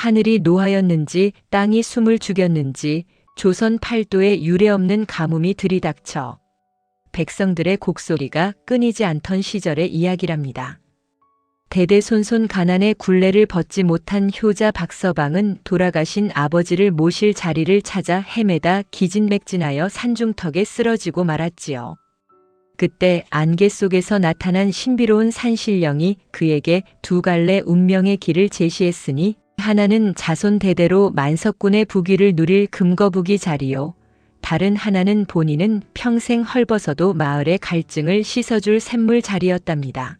하늘이 노하였는지 땅이 숨을 죽였는지 조선 팔도에 유례없는 가뭄이 들이닥쳐 백성들의 곡소리가 끊이지 않던 시절의 이야기랍니다. 대대손손 가난의 굴레를 벗지 못한 효자 박서방은 돌아가신 아버지를 모실 자리를 찾아 헤매다 기진맥진하여 산중턱에 쓰러지고 말았지요. 그때 안개 속에서 나타난 신비로운 산신령이 그에게 두 갈래 운명의 길을 제시했으니 하나는 자손 대대로 만석군의 부귀를 누릴 금거부기 자리요. 다른 하나는 본인은 평생 헐벗어도 마을의 갈증을 씻어줄 샘물 자리였답니다.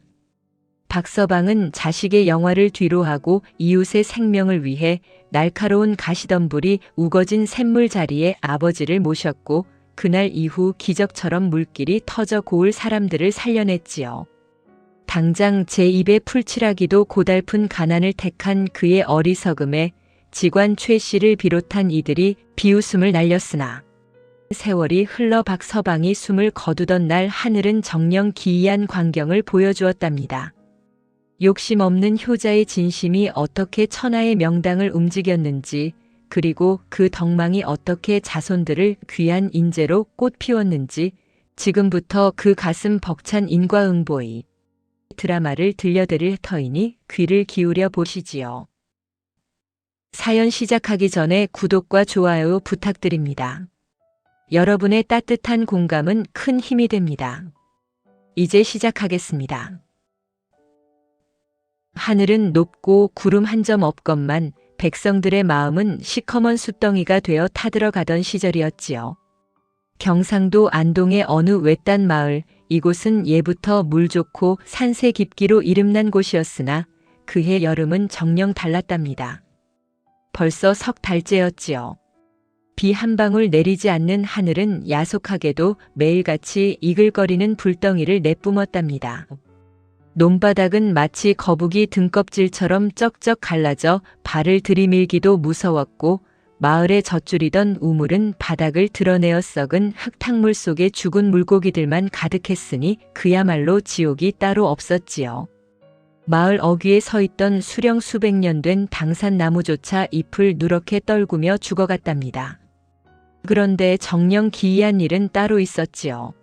박서방은 자식의 영화를 뒤로하고 이웃의 생명을 위해 날카로운 가시덤불이 우거진 샘물 자리에 아버지를 모셨고 그날 이후 기적처럼 물길이 터져 고을 사람들을 살려냈지요. 당장 제2의 풀칠하기도 고달픈 가난을 택한 그의 어리석음에 직관 최 씨를 비롯한 이들이 비웃음을 날렸으나 세월이 흘러 박서방이 숨을 거두던 날 하늘은 정녕 기이한 광경을 보여주었답니다. 욕심 없는 효자의 진심이 어떻게 천하의 명당을 움직였는지, 그리고 그 덕망이 어떻게 자손들을 귀한 인재로 꽃피웠는지 지금부터 그 가슴 벅찬 인과응보의 드라마를 들려드릴 터이니 귀를 기울여 보시지요. 사연 시작하기 전에 구독과 좋아요 부탁드립니다. 여러분의 따뜻한 공감은 큰 힘이 됩니다. 이제 시작하겠습니다. 하늘은 높고 구름 한 점 없건만 백성들의 마음은 시커먼 숫덩이가 되어 타들어가던 시절이었지요. 경상도 안동의 어느 외딴 마을, 이곳은 예부터 물 좋고 산세 깊기로 이름난 곳이었으나 그해 여름은 정녕 달랐답니다. 벌써 석 달째였지요. 비 한 방울 내리지 않는 하늘은 야속하게도 매일같이 이글거리는 불덩이를 내뿜었답니다. 논바닥은 마치 거북이 등껍질처럼 쩍쩍 갈라져 발을 들이밀기도 무서웠고 마을에 젖줄이던 우물은 바닥을 드러내어 썩은 흙탕물 속에 죽은 물고기들만 가득했으니 그야말로 지옥이 따로 없었지요. 마을 어귀에 서 있던 수령 수백 년 된 당산나무조차 잎을 누렇게 떨구며 죽어갔답니다. 그런데 정녕 기이한 일은 따로 있었지요.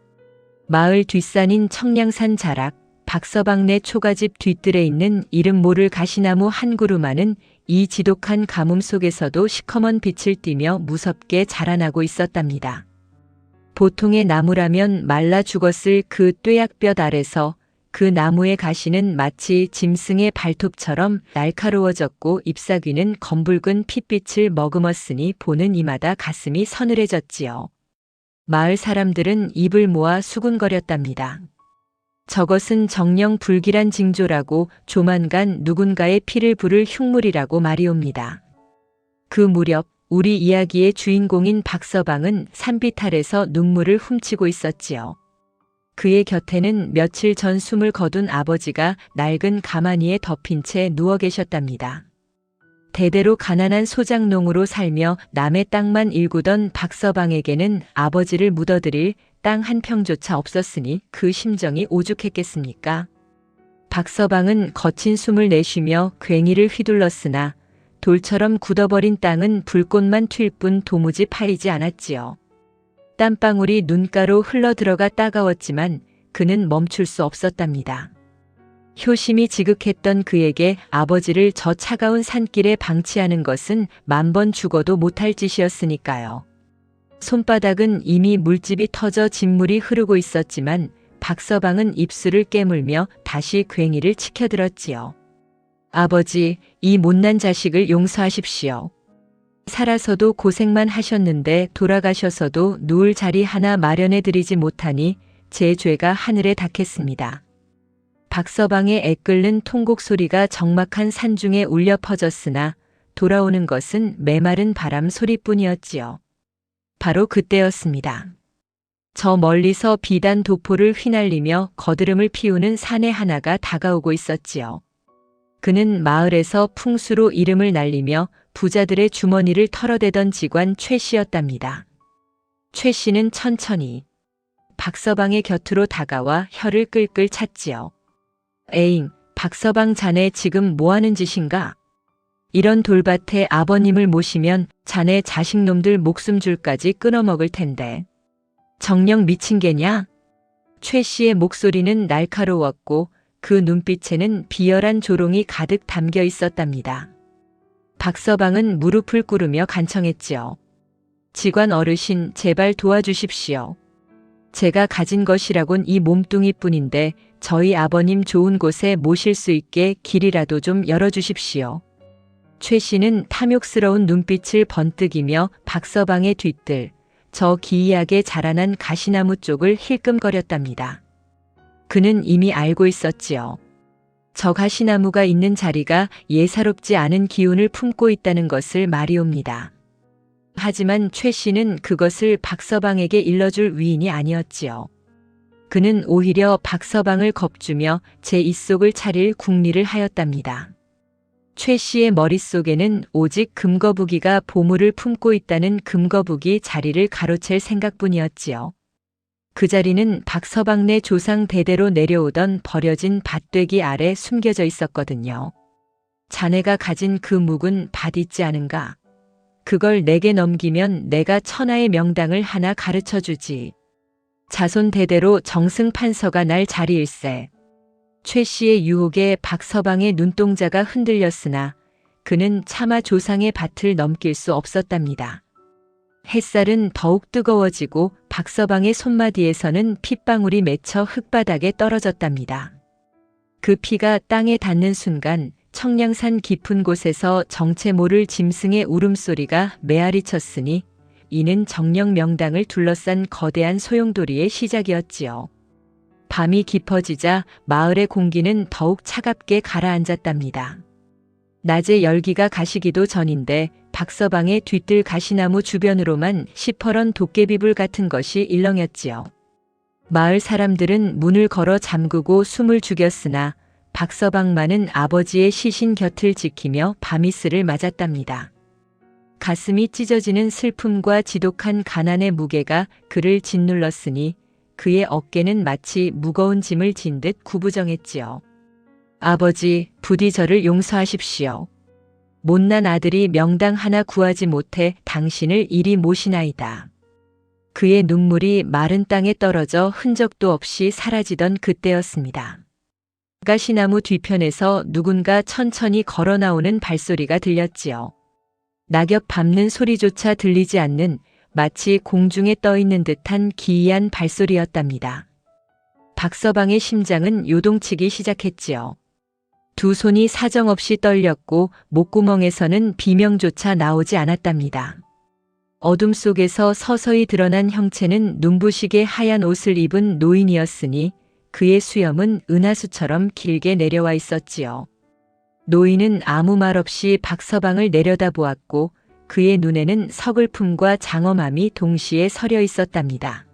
마을 뒷산인 청량산 자락, 박서방네 초가집 뒤뜰에 있는 이름 모를 가시나무 한 그루만은 이 지독한 가뭄 속에서도 시커먼 빛을 띠며 무섭게 자라나고 있었답니다. 보통의 나무라면 말라 죽었을 그 뙤약볕 아래서 그 나무의 가시는 마치 짐승의 발톱처럼 날카로워졌고 잎사귀는 검붉은 핏빛을 머금었으니 보는 이마다 가슴이 서늘해졌지요. 마을 사람들은 입을 모아 수군거렸답니다. 저것은 정녕 불길한 징조라고 조만간 누군가의 피를 부를 흉물이라고 말이옵니다. 그 무렵 우리 이야기의 주인공인 박서방은 산빛 아래서 눈물을 훔치고 있었지요. 그의 곁에는 며칠 전 숨을 거둔 아버지가 낡은 가마니에 덮인 채 누워 계셨답니다. 대대로 가난한 소작농으로 살며 남의 땅만 일구던 박서방에게는 아버지를 묻어드릴 땅 한 평조차 없었으니 그 심정이 오죽했겠습니까? 박서방은 거친 숨을 내쉬며 괭이를 휘둘렀으나 돌처럼 굳어버린 땅은 불꽃만 튈 뿐 도무지 파이지 않았지요. 땀방울이 눈가로 흘러들어가 따가웠지만 그는 멈출 수 없었답니다. 효심이 지극했던 그에게 아버지를 저 차가운 산길에 방치하는 것은 만번 죽어도 못할 짓이었으니까요. 손바닥은 이미 물집이 터져 진물이 흐르고 있었지만 박서방은 입술을 깨물며 다시 괭이를 치켜들었지요. 아버지, 이 못난 자식을 용서하십시오. 살아서도 고생만 하셨는데 돌아가셔서도 누울 자리 하나 마련해드리지 못하니 제 죄가 하늘에 닿겠습니다. 박서방의 애끓는 통곡 소리가 적막한 산중에 울려 퍼졌으나 돌아오는 것은 메마른 바람 소리뿐이었지요. 바로 그때였습니다. 저 멀리서 비단 도포를 휘날리며 거드름을 피우는 사내 하나가 다가오고 있었지요. 그는 마을에서 풍수로 이름을 날리며 부자들의 주머니를 털어대던 직관 최 씨였답니다. 최 씨는 천천히 박서방의 곁으로 다가와 혀를 끌끌 찼지요. 에잉, 박서방 자네 지금 뭐하는 짓인가? 이런 돌밭에 아버님을 모시면 자네 자식놈들 목숨줄까지 끊어먹을 텐데. 정녕 미친 개냐? 최 씨의 목소리는 날카로웠고 그 눈빛에는 비열한 조롱이 가득 담겨 있었답니다. 박서방은 무릎을 꿇으며 간청했지요. 직관 어르신, 제발 도와주십시오. 제가 가진 것이라곤 이 몸뚱이뿐인데 저희 아버님 좋은 곳에 모실 수 있게 길이라도 좀 열어주십시오. 최 씨는 탐욕스러운 눈빛을 번뜩이며 박서방의 뒤뜰, 저 기이하게 자라난 가시나무 쪽을 힐끔거렸답니다. 그는 이미 알고 있었지요. 저 가시나무가 있는 자리가 예사롭지 않은 기운을 품고 있다는 것을 말이옵니다. 하지만 최 씨는 그것을 박서방에게 일러줄 위인이 아니었지요. 그는 오히려 박서방을 겁주며 제 입속을 차릴 궁리를 하였답니다. 최 씨의 머릿속에는 오직 금거북이가 보물을 품고 있다는 금거북이 자리를 가로챌 생각뿐이었지요. 그 자리는 박서방네 조상 대대로 내려오던 버려진 밭되기 아래 숨겨져 있었거든요. 자네가 가진 그 묵은 밭 있지 않은가? 그걸 내게 넘기면 내가 천하의 명당을 하나 가르쳐 주지. 자손 대대로 정승 판서가 날 자리일세. 최 씨의 유혹에 박서방의 눈동자가 흔들렸으나 그는 차마 조상의 밭을 넘길 수 없었답니다. 햇살은 더욱 뜨거워지고 박서방의 손마디에서는 핏방울이 맺혀 흙바닥에 떨어졌답니다. 그 피가 땅에 닿는 순간 청량산 깊은 곳에서 정체 모를 짐승의 울음소리가 메아리 쳤으니 이는 정령 명당을 둘러싼 거대한 소용돌이의 시작이었지요. 밤이 깊어지자 마을의 공기는 더욱 차갑게 가라앉았답니다. 낮에 열기가 가시기도 전인데 박서방의 뒤뜰 가시나무 주변으로만 시퍼런 도깨비불 같은 것이 일렁였지요. 마을 사람들은 문을 걸어 잠그고 숨을 죽였으나 박서방만은 아버지의 시신 곁을 지키며 밤이슬을 맞았답니다. 가슴이 찢어지는 슬픔과 지독한 가난의 무게가 그를 짓눌렀으니 그의 어깨는 마치 무거운 짐을 진 듯 구부정했지요. 아버지, 부디 저를 용서하십시오. 못난 아들이 명당 하나 구하지 못해 당신을 이리 모시나이다. 그의 눈물이 마른 땅에 떨어져 흔적도 없이 사라지던 그때였습니다. 가시나무 뒤편에서 누군가 천천히 걸어 나오는 발소리가 들렸지요. 낙엽 밟는 소리조차 들리지 않는 마치 공중에 떠 있는 듯한 기이한 발소리였답니다. 박서방의 심장은 요동치기 시작했지요. 두 손이 사정없이 떨렸고 목구멍에서는 비명조차 나오지 않았답니다. 어둠 속에서 서서히 드러난 형체는 눈부시게 하얀 옷을 입은 노인이었으니 그의 수염은 은하수처럼 길게 내려와 있었지요. 노인은 아무 말 없이 박서방을 내려다보았고 그의 눈에는 서글픔과 장엄함이 동시에 서려 있었답니다.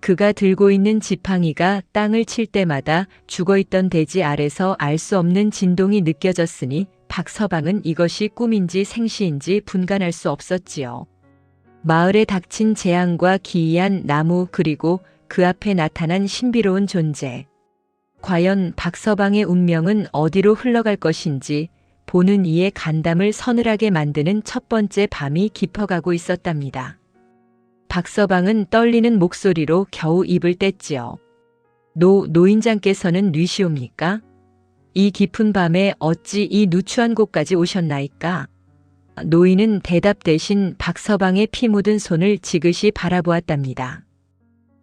그가 들고 있는 지팡이가 땅을 칠 때마다 죽어있던 대지 아래서 알 수 없는 진동이 느껴졌으니 박서방은 이것이 꿈인지 생시인지 분간할 수 없었지요. 마을에 닥친 재앙과 기이한 나무 그리고 그 앞에 나타난 신비로운 존재. 과연 박서방의 운명은 어디로 흘러갈 것인지 보는 이의 간담을 서늘하게 만드는 첫 번째 밤이 깊어가고 있었답니다. 박서방은 떨리는 목소리로 겨우 입을 뗐지요. 노인장께서는 뉘시옵니까? 이 깊은 밤에 어찌 이 누추한 곳까지 오셨나이까? 노인은 대답 대신 박서방의 피 묻은 손을 지그시 바라보았답니다.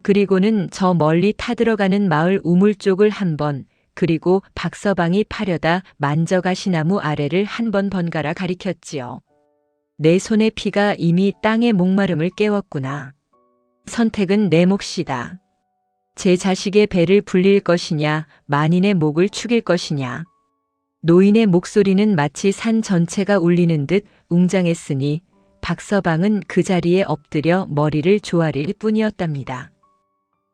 그리고는 저 멀리 타들어가는 마을 우물 쪽을 한 번, 그리고 박서방이 파려다 만져가시나무 아래를 한 번 번갈아 가리켰지요. 내 손의 피가 이미 땅의 목마름을 깨웠구나. 선택은 내 몫이다. 제 자식의 배를 불릴 것이냐, 만인의 목을 축일 것이냐. 노인의 목소리는 마치 산 전체가 울리는 듯 웅장했으니 박서방은 그 자리에 엎드려 머리를 조아릴 뿐이었답니다.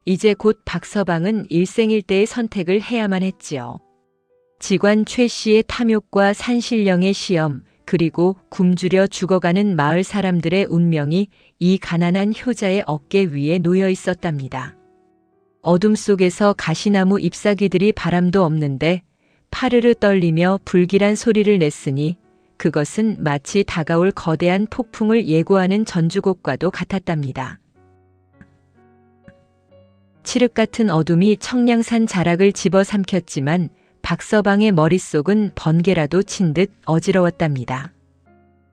이제 곧 박서방은 일생일대의 선택을 해야만 했지요. 직관 최 씨의 탐욕과 산신령의 시험, 그리고 굶주려 죽어가는 마을 사람들의 운명이 이 가난한 효자의 어깨 위에 놓여 있었답니다. 어둠 속에서 가시나무 잎사귀들이 바람도 없는데 파르르 떨리며 불길한 소리를 냈으니 그것은 마치 다가올 거대한 폭풍을 예고하는 전주곡과도 같았답니다. 칠흑 같은 어둠이 청량산 자락을 집어삼켰지만 박서방의 머릿속은 번개라도 친 듯 어지러웠답니다.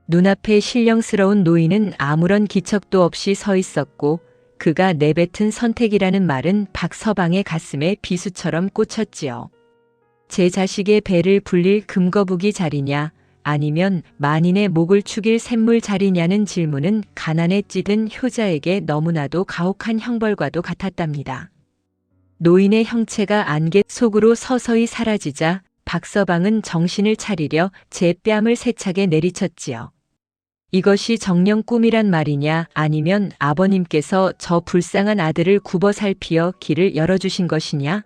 눈앞에 신령스러운 노인은 아무런 기척도 없이 서 있었고 그가 내뱉은 선택이라는 말은 박서방의 가슴에 비수처럼 꽂혔지요. 제 자식의 배를 불릴 금거북이 자리냐 아니면 만인의 목을 축일 샘물 자리냐는 질문은 가난에 찌든 효자에게 너무나도 가혹한 형벌과도 같았답니다. 노인의 형체가 안개 속으로 서서히 사라지자 박서방은 정신을 차리려 제 뺨을 세차게 내리쳤지요. 이것이 정녕 꿈이란 말이냐 아니면 아버님께서 저 불쌍한 아들을 굽어 살피어 길을 열어주신 것이냐?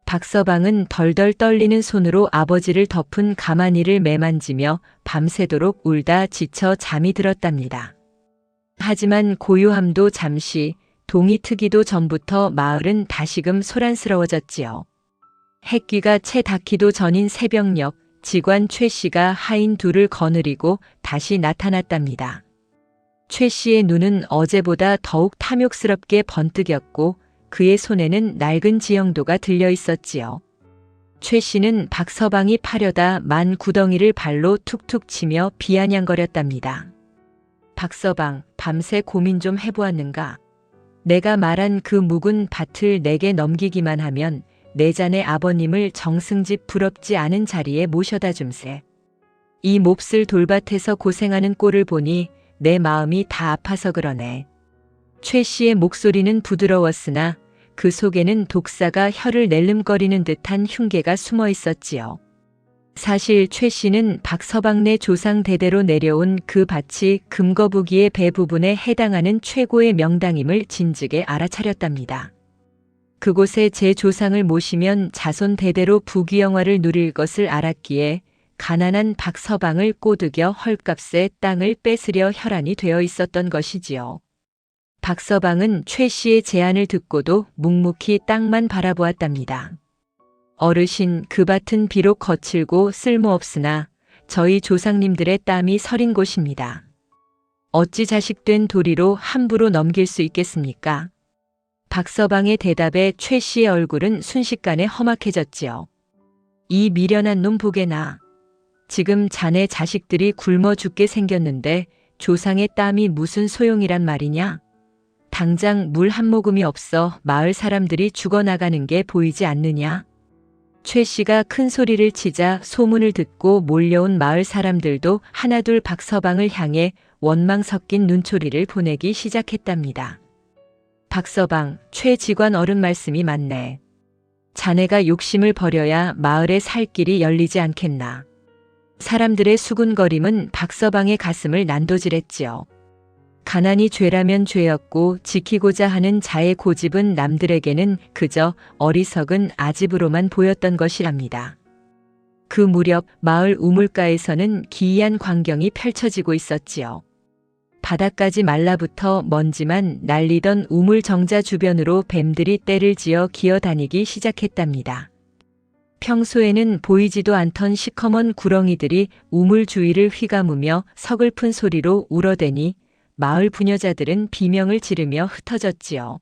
박서방은 덜덜 떨리는 손으로 아버지를 덮은 가마니를 매만지며 밤새도록 울다 지쳐 잠이 들었답니다. 하지만 고요함도 잠시, 동이 트기도 전부터 마을은 다시금 소란스러워졌지요. 해귀가 채 닿기도 전인 새벽녘, 직관 최 씨가 하인 둘을 거느리고 다시 나타났답니다. 최 씨의 눈은 어제보다 더욱 탐욕스럽게 번뜩였고 그의 손에는 낡은 지형도가 들려 있었지요. 최 씨는 박서방이 파려다 만 구덩이를 발로 툭툭 치며 비아냥거렸답니다. 박서방, 밤새 고민 좀 해보았는가? 내가 말한 그 묵은 밭을 내게 넘기기만 하면 내 자네 아버님을 정승집 부럽지 않은 자리에 모셔다 줌세. 이 몹쓸 돌밭에서 고생하는 꼴을 보니 내 마음이 다 아파서 그러네. 최 씨의 목소리는 부드러웠으나 그 속에는 독사가 혀를 낼름거리는 듯한 흉계가 숨어 있었지요. 사실 최 씨는 박서방네 조상 대대로 내려온 그 밭이 금거북이의 배 부분에 해당하는 최고의 명당임을 진즉에 알아차렸답니다. 그곳에 제 조상을 모시면 자손 대대로 부귀영화를 누릴 것을 알았기에 가난한 박서방을 꼬드겨 헐값에 땅을 뺏으려 혈안이 되어 있었던 것이지요. 박서방은 최 씨의 제안을 듣고도 묵묵히 땅만 바라보았답니다. 어르신, 그 밭은 비록 거칠고 쓸모없으나 저희 조상님들의 땀이 서린 곳입니다. 어찌 자식된 도리로 함부로 넘길 수 있겠습니까? 박서방의 대답에 최 씨의 얼굴은 순식간에 험악해졌지요. 이 미련한 놈 보게나. 지금 자네 자식들이 굶어 죽게 생겼는데 조상의 땀이 무슨 소용이란 말이냐? 당장 물 한 모금이 없어 마을 사람들이 죽어나가는 게 보이지 않느냐? 최 씨가 큰 소리를 치자 소문을 듣고 몰려온 마을 사람들도 하나둘 박서방을 향해 원망 섞인 눈초리를 보내기 시작했답니다. 박서방, 최 직관 어른 말씀이 맞네. 자네가 욕심을 버려야 마을에 살 길이 열리지 않겠나. 사람들의 수군거림은 박서방의 가슴을 난도질했지요. 가난이 죄라면 죄였고 지키고자 하는 자의 고집은 남들에게는 그저 어리석은 아집으로만 보였던 것이랍니다. 그 무렵 마을 우물가에서는 기이한 광경이 펼쳐지고 있었지요. 바닥까지 말라붙어 먼지만 날리던 우물 정자 주변으로 뱀들이 떼를 지어 기어다니기 시작했답니다. 평소에는 보이지도 않던 시커먼 구렁이들이 우물 주위를 휘감으며 서글픈 소리로 울어대니 마을 부녀자들은 비명을 지르며 흩어졌지요.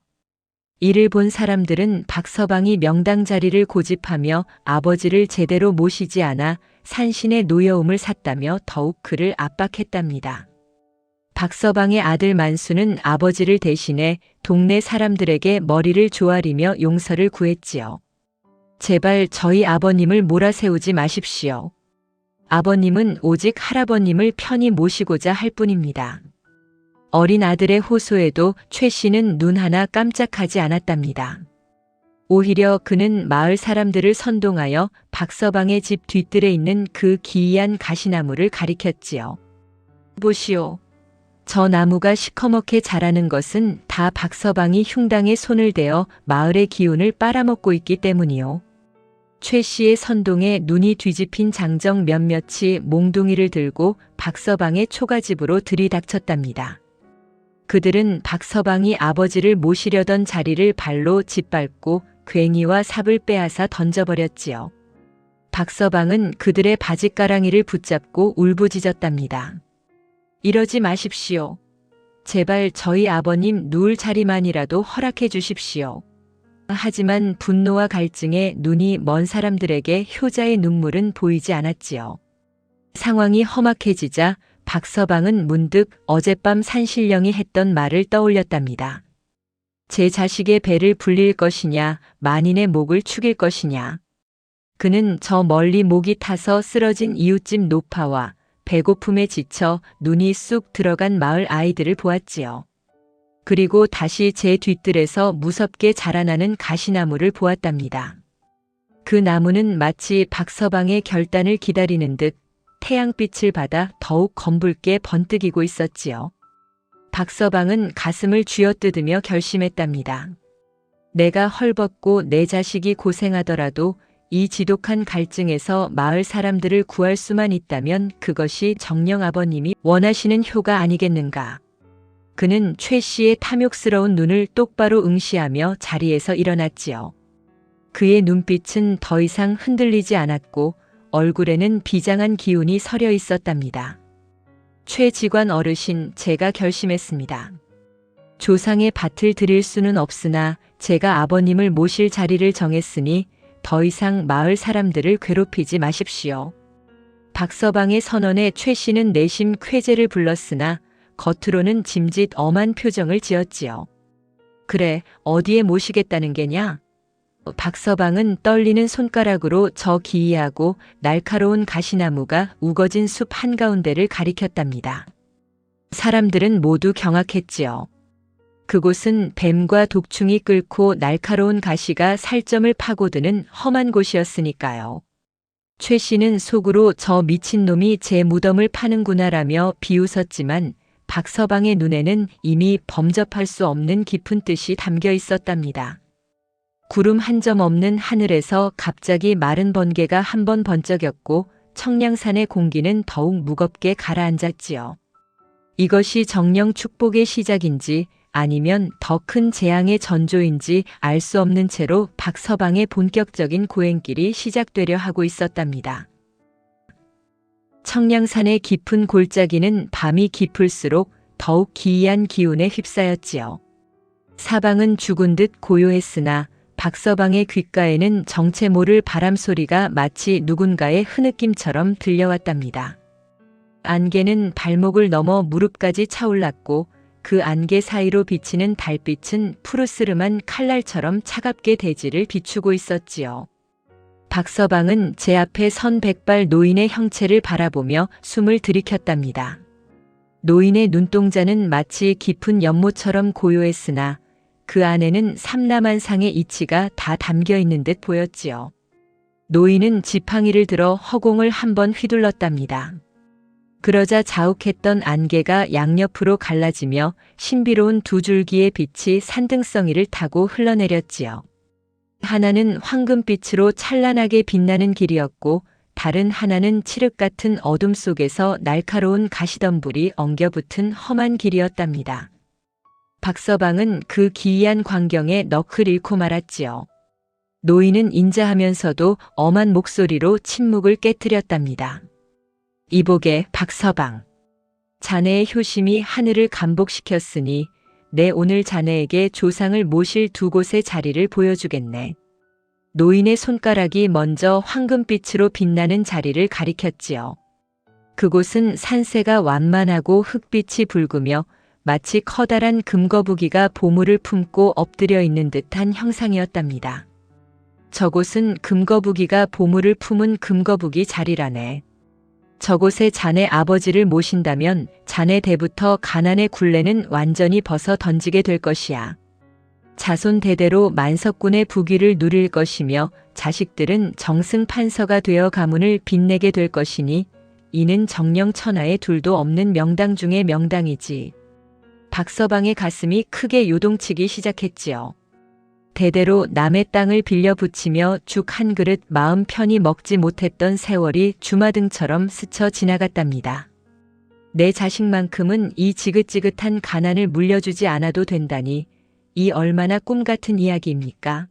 이를 본 사람들은 박서방이 명당 자리를 고집하며 아버지를 제대로 모시지 않아 산신의 노여움을 샀다며 더욱 그를 압박했답니다. 박서방의 아들 만수는 아버지를 대신해 동네 사람들에게 머리를 조아리며 용서를 구했지요. 제발 저희 아버님을 몰아세우지 마십시오. 아버님은 오직 할아버님을 편히 모시고자 할 뿐입니다. 어린 아들의 호소에도 최 씨는 눈 하나 깜짝하지 않았답니다. 오히려 그는 마을 사람들을 선동하여 박서방의 집 뒤뜰에 있는 그 기이한 가시나무를 가리켰지요. 보시오. 저 나무가 시커멓게 자라는 것은 다 박서방이 흉당에 손을 대어 마을의 기운을 빨아먹고 있기 때문이요. 최 씨의 선동에 눈이 뒤집힌 장정 몇몇이 몽둥이를 들고 박서방의 초가집으로 들이닥쳤답니다. 그들은 박서방이 아버지를 모시려던 자리를 발로 짓밟고 괭이와 삽을 빼앗아 던져버렸지요. 박서방은 그들의 바짓가랑이를 붙잡고 울부짖었답니다. 이러지 마십시오. 제발 저희 아버님 누울 자리만이라도 허락해 주십시오. 하지만 분노와 갈증에 눈이 먼 사람들에게 효자의 눈물은 보이지 않았지요. 상황이 험악해지자 박서방은 문득 어젯밤 산신령이 했던 말을 떠올렸답니다. 제 자식의 배를 불릴 것이냐, 만인의 목을 축일 것이냐. 그는 저 멀리 목이 타서 쓰러진 이웃집 노파와 배고픔에 지쳐 눈이 쑥 들어간 마을 아이들을 보았지요. 그리고 다시 제 뒤뜰에서 무섭게 자라나는 가시나무를 보았답니다. 그 나무는 마치 박서방의 결단을 기다리는 듯 태양빛을 받아 더욱 검붉게 번뜩이고 있었지요. 박서방은 가슴을 쥐어뜯으며 결심했답니다. 내가 헐벗고 내 자식이 고생하더라도 이 지독한 갈증에서 마을 사람들을 구할 수만 있다면 그것이 정령 아버님이 원하시는 효가 아니겠는가. 그는 최 씨의 탐욕스러운 눈을 똑바로 응시하며 자리에서 일어났지요. 그의 눈빛은 더 이상 흔들리지 않았고 얼굴에는 비장한 기운이 서려 있었답니다. 최 직관 어르신, 제가 결심했습니다. 조상의 밭을 드릴 수는 없으나 제가 아버님을 모실 자리를 정했으니 더 이상 마을 사람들을 괴롭히지 마십시오. 박서방의 선언에 최 씨는 내심 쾌재를 불렀으나 겉으로는 짐짓 엄한 표정을 지었지요. 그래, 어디에 모시겠다는 게냐? 박서방은 떨리는 손가락으로 저 기이하고 날카로운 가시나무가 우거진 숲 한가운데를 가리켰답니다. 사람들은 모두 경악했지요. 그곳은 뱀과 독충이 끓고 날카로운 가시가 살점을 파고드는 험한 곳이었으니까요. 최 씨는 속으로 저 미친놈이 제 무덤을 파는구나라며 비웃었지만 박서방의 눈에는 이미 범접할 수 없는 깊은 뜻이 담겨 있었답니다. 구름 한 점 없는 하늘에서 갑자기 마른 번개가 한 번 번쩍였고 청량산의 공기는 더욱 무겁게 가라앉았지요. 이것이 정령 축복의 시작인지 아니면 더 큰 재앙의 전조인지 알 수 없는 채로 박서방의 본격적인 고행길이 시작되려 하고 있었답니다. 청량산의 깊은 골짜기는 밤이 깊을수록 더욱 기이한 기운에 휩싸였지요. 사방은 죽은 듯 고요했으나 박서방의 귓가에는 정체 모를 바람소리가 마치 누군가의 흐느낌처럼 들려왔답니다. 안개는 발목을 넘어 무릎까지 차올랐고 그 안개 사이로 비치는 달빛은 푸르스름한 칼날처럼 차갑게 대지를 비추고 있었지요. 박서방은 제 앞에 선 백발 노인의 형체를 바라보며 숨을 들이켰답니다. 노인의 눈동자는 마치 깊은 연못처럼 고요했으나 그 안에는 삼라만상의 이치가 다 담겨 있는 듯 보였지요. 노인은 지팡이를 들어 허공을 한번 휘둘렀답니다. 그러자 자욱했던 안개가 양옆으로 갈라지며 신비로운 두 줄기의 빛이 산등성이를 타고 흘러내렸지요. 하나는 황금빛으로 찬란하게 빛나는 길이었고 다른 하나는 칠흑 같은 어둠 속에서 날카로운 가시덤불이 엉겨붙은 험한 길이었답니다. 박서방은 그 기이한 광경에 넋을 잃고 말았지요. 노인은 인자하면서도 엄한 목소리로 침묵을 깨뜨렸답니다. 이보게 박서방, 자네의 효심이 하늘을 감복시켰으니 내 오늘 자네에게 조상을 모실 두 곳의 자리를 보여주겠네. 노인의 손가락이 먼저 황금빛으로 빛나는 자리를 가리켰지요. 그곳은 산세가 완만하고 흙빛이 붉으며 마치 커다란 금거북이가 보물을 품고 엎드려 있는 듯한 형상이었답니다. 저곳은 금거북이가 보물을 품은 금거북이 자리라네. 저곳에 자네 아버지를 모신다면 자네 대부터 가난의 굴레는 완전히 벗어 던지게 될 것이야. 자손 대대로 만석군의 부귀를 누릴 것이며 자식들은 정승판서가 되어 가문을 빛내게 될 것이니 이는 정령 천하에 둘도 없는 명당 중의 명당이지. 박서방의 가슴이 크게 요동치기 시작했지요. 대대로 남의 땅을 빌려 붙이며 죽 한 그릇 마음 편히 먹지 못했던 세월이 주마등처럼 스쳐 지나갔답니다. 내 자식만큼은 이 지긋지긋한 가난을 물려주지 않아도 된다니 이 얼마나 꿈같은 이야기입니까?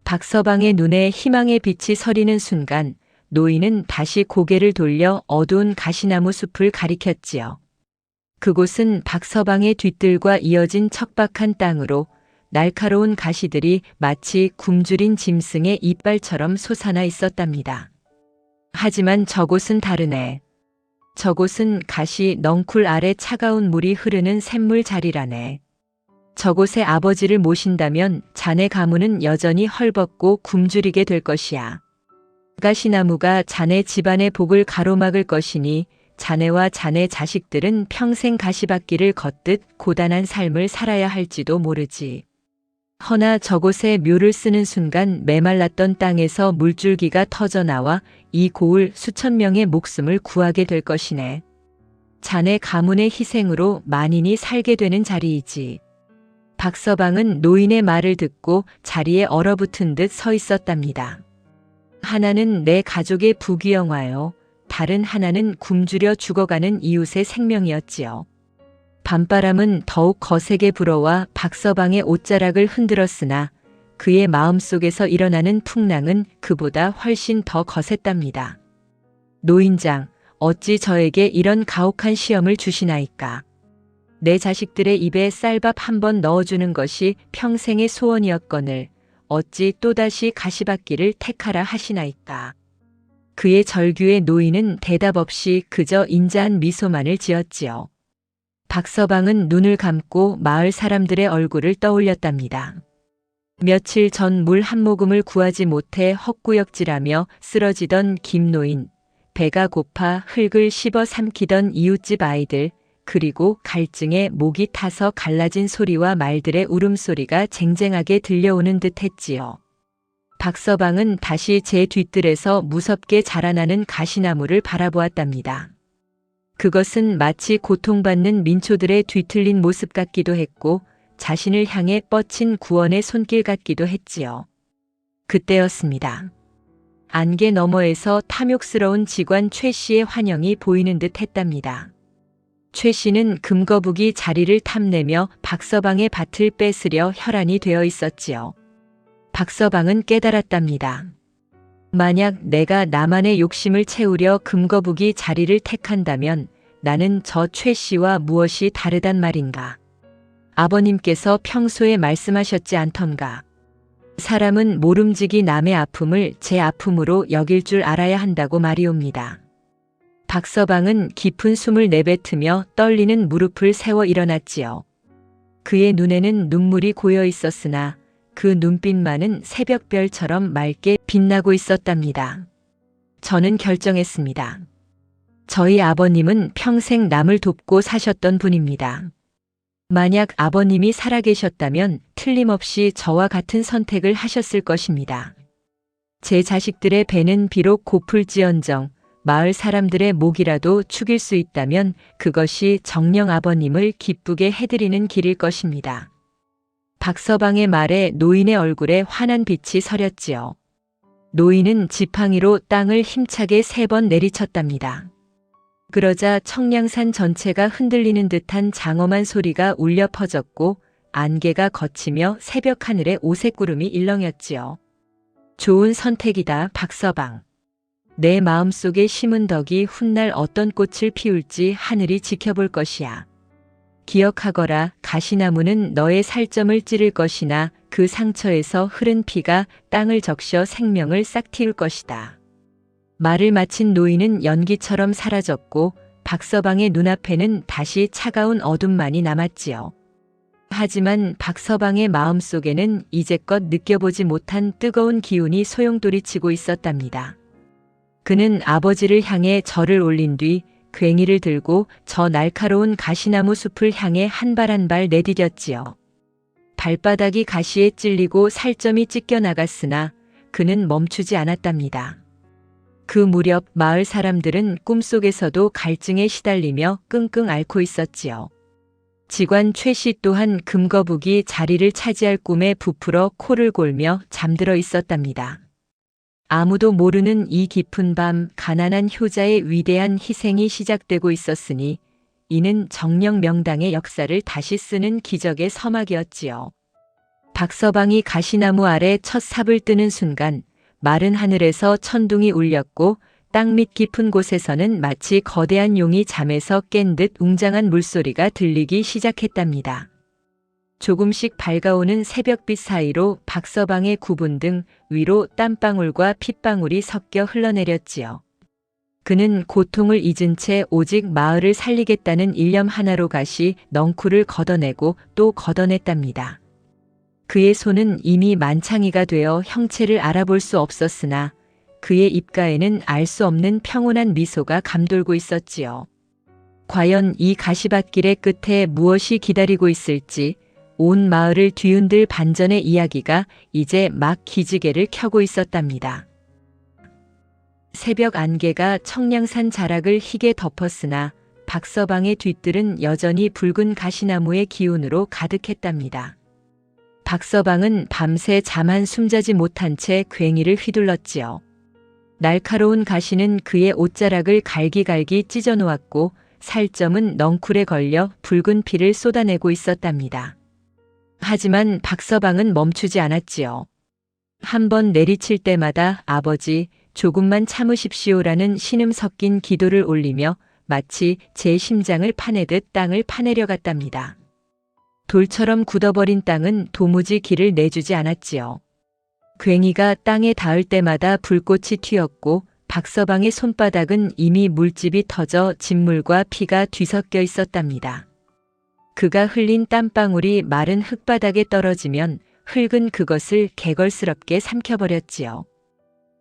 박서방의 눈에 희망의 빛이 서리는 순간 노인은 다시 고개를 돌려 어두운 가시나무 숲을 가리켰지요. 그곳은 박서방의 뒤뜰과 이어진 척박한 땅으로 날카로운 가시들이 마치 굶주린 짐승의 이빨처럼 솟아나 있었답니다. 하지만 저곳은 다르네. 저곳은 가시 넝쿨 아래 차가운 물이 흐르는 샘물 자리라네. 저곳에 아버지를 모신다면 자네 가문은 여전히 헐벗고 굶주리게 될 것이야. 가시나무가 자네 집안의 복을 가로막을 것이니 자네와 자네 자식들은 평생 가시밭길을 걷듯 고단한 삶을 살아야 할지도 모르지. 허나 저곳에 묘를 쓰는 순간 메말랐던 땅에서 물줄기가 터져나와 이 고을 수천 명의 목숨을 구하게 될 것이네. 자네 가문의 희생으로 만인이 살게 되는 자리이지. 박서방은 노인의 말을 듣고 자리에 얼어붙은 듯 서 있었답니다. 하나는 내 가족의 부귀영화요. 다른 하나는 굶주려 죽어가는 이웃의 생명이었지요. 밤바람은 더욱 거세게 불어와 박서방의 옷자락을 흔들었으나 그의 마음속에서 일어나는 풍랑은 그보다 훨씬 더 거셌답니다. 노인장, 어찌 저에게 이런 가혹한 시험을 주시나이까. 내 자식들의 입에 쌀밥 한 번 넣어주는 것이 평생의 소원이었거늘 어찌 또다시 가시밭길을 택하라 하시나이까. 그의 절규에 노인은 대답 없이 그저 인자한 미소만을 지었지요. 박서방은 눈을 감고 마을 사람들의 얼굴을 떠올렸답니다. 며칠 전 물 한 모금을 구하지 못해 헛구역질하며 쓰러지던 김노인, 배가 고파 흙을 씹어 삼키던 이웃집 아이들, 그리고 갈증에 목이 타서 갈라진 소리와 말들의 울음소리가 쟁쟁하게 들려오는 듯 했지요. 박서방은 다시 제 뒤뜰에서 무섭게 자라나는 가시나무를 바라보았답니다. 그것은 마치 고통받는 민초들의 뒤틀린 모습 같기도 했고 자신을 향해 뻗친 구원의 손길 같기도 했지요. 그때였습니다. 안개 너머에서 탐욕스러운 직관 최 씨의 환영이 보이는 듯 했답니다. 최 씨는 금거북이 자리를 탐내며 박서방의 밭을 뺏으려 혈안이 되어 있었지요. 박서방은 깨달았답니다. 만약 내가 나만의 욕심을 채우려 금거북이 자리를 택한다면 나는 저 최 씨와 무엇이 다르단 말인가. 아버님께서 평소에 말씀하셨지 않던가. 사람은 모름지기 남의 아픔을 제 아픔으로 여길 줄 알아야 한다고 말이옵니다. 박서방은 깊은 숨을 내뱉으며 떨리는 무릎을 세워 일어났지요. 그의 눈에는 눈물이 고여 있었으나 그 눈빛만은 새벽별처럼 맑게 빛나고 있었답니다. 저는 결정했습니다. 저희 아버님은 평생 남을 돕고 사셨던 분입니다. 만약 아버님이 살아계셨다면 틀림없이 저와 같은 선택을 하셨을 것입니다. 제 자식들의 배는 비록 고플지언정 마을 사람들의 목이라도 축일 수 있다면 그것이 정녕 아버님을 기쁘게 해드리는 길일 것입니다. 박서방의 말에 노인의 얼굴에 환한 빛이 서렸지요. 노인은 지팡이로 땅을 힘차게 3번 내리쳤답니다. 그러자 청량산 전체가 흔들리는 듯한 장엄한 소리가 울려 퍼졌고 안개가 걷히며 새벽 하늘에 오색구름이 일렁였지요. 좋은 선택이다, 박서방. 내 마음속에 심은 덕이 훗날 어떤 꽃을 피울지 하늘이 지켜볼 것이야. 기억하거라, 가시나무는 너의 살점을 찌를 것이나 그 상처에서 흐른 피가 땅을 적셔 생명을 싹 틔울 것이다. 말을 마친 노인은 연기처럼 사라졌고 박서방의 눈앞에는 다시 차가운 어둠만이 남았지요. 하지만 박서방의 마음속에는 이제껏 느껴보지 못한 뜨거운 기운이 소용돌이치고 있었답니다. 그는 아버지를 향해 절을 올린 뒤 괭이를 들고 저 날카로운 가시나무 숲을 향해 한 발 한 발 내디뎠지요. 발바닥이 가시에 찔리고 살점이 찢겨 나갔으나 그는 멈추지 않았답니다. 그 무렵 마을 사람들은 꿈속에서도 갈증에 시달리며 끙끙 앓고 있었지요. 직관 최 씨 또한 금거북이 자리를 차지할 꿈에 부풀어 코를 골며 잠들어 있었답니다. 아무도 모르는 이 깊은 밤 가난한 효자의 위대한 희생이 시작되고 있었으니 이는 정령 명당의 역사를 다시 쓰는 기적의 서막이었지요. 박서방이 가시나무 아래 첫 삽을 뜨는 순간 마른 하늘에서 천둥이 울렸고 땅 밑 깊은 곳에서는 마치 거대한 용이 잠에서 깬 듯 웅장한 물소리가 들리기 시작했답니다. 조금씩 밝아오는 새벽빛 사이로 박서방의 구분 등 위로 땀방울과 핏방울이 섞여 흘러내렸지요. 그는 고통을 잊은 채 오직 마을을 살리겠다는 일념 하나로 가시 넝쿨을 걷어내고 또 걷어냈답니다. 그의 손은 이미 만창이가 되어 형체를 알아볼 수 없었으나 그의 입가에는 알 수 없는 평온한 미소가 감돌고 있었지요. 과연 이 가시밭길의 끝에 무엇이 기다리고 있을지 온 마을을 뒤흔들 반전의 이야기가 이제 막 기지개를 켜고 있었답니다. 새벽 안개가 청량산 자락을 희게 덮었으나 박서방의 뒤뜰은 여전히 붉은 가시나무의 기운으로 가득했답니다. 박서방은 밤새 잠 한숨 자지 못한 채 괭이를 휘둘렀지요. 날카로운 가시는 그의 옷자락을 갈기갈기 찢어 놓았고 살점은 넝쿨에 걸려 붉은 피를 쏟아내고 있었답니다. 하지만 박서방은 멈추지 않았지요. 한 번 내리칠 때마다 아버지, 조금만 참으십시오라는 신음 섞인 기도를 올리며 마치 제 심장을 파내듯 땅을 파내려 갔답니다. 돌처럼 굳어버린 땅은 도무지 길을 내주지 않았지요. 괭이가 땅에 닿을 때마다 불꽃이 튀었고 박서방의 손바닥은 이미 물집이 터져 진물과 피가 뒤섞여 있었답니다. 그가 흘린 땀방울이 마른 흙바닥에 떨어지면 흙은 그것을 개걸스럽게 삼켜버렸지요.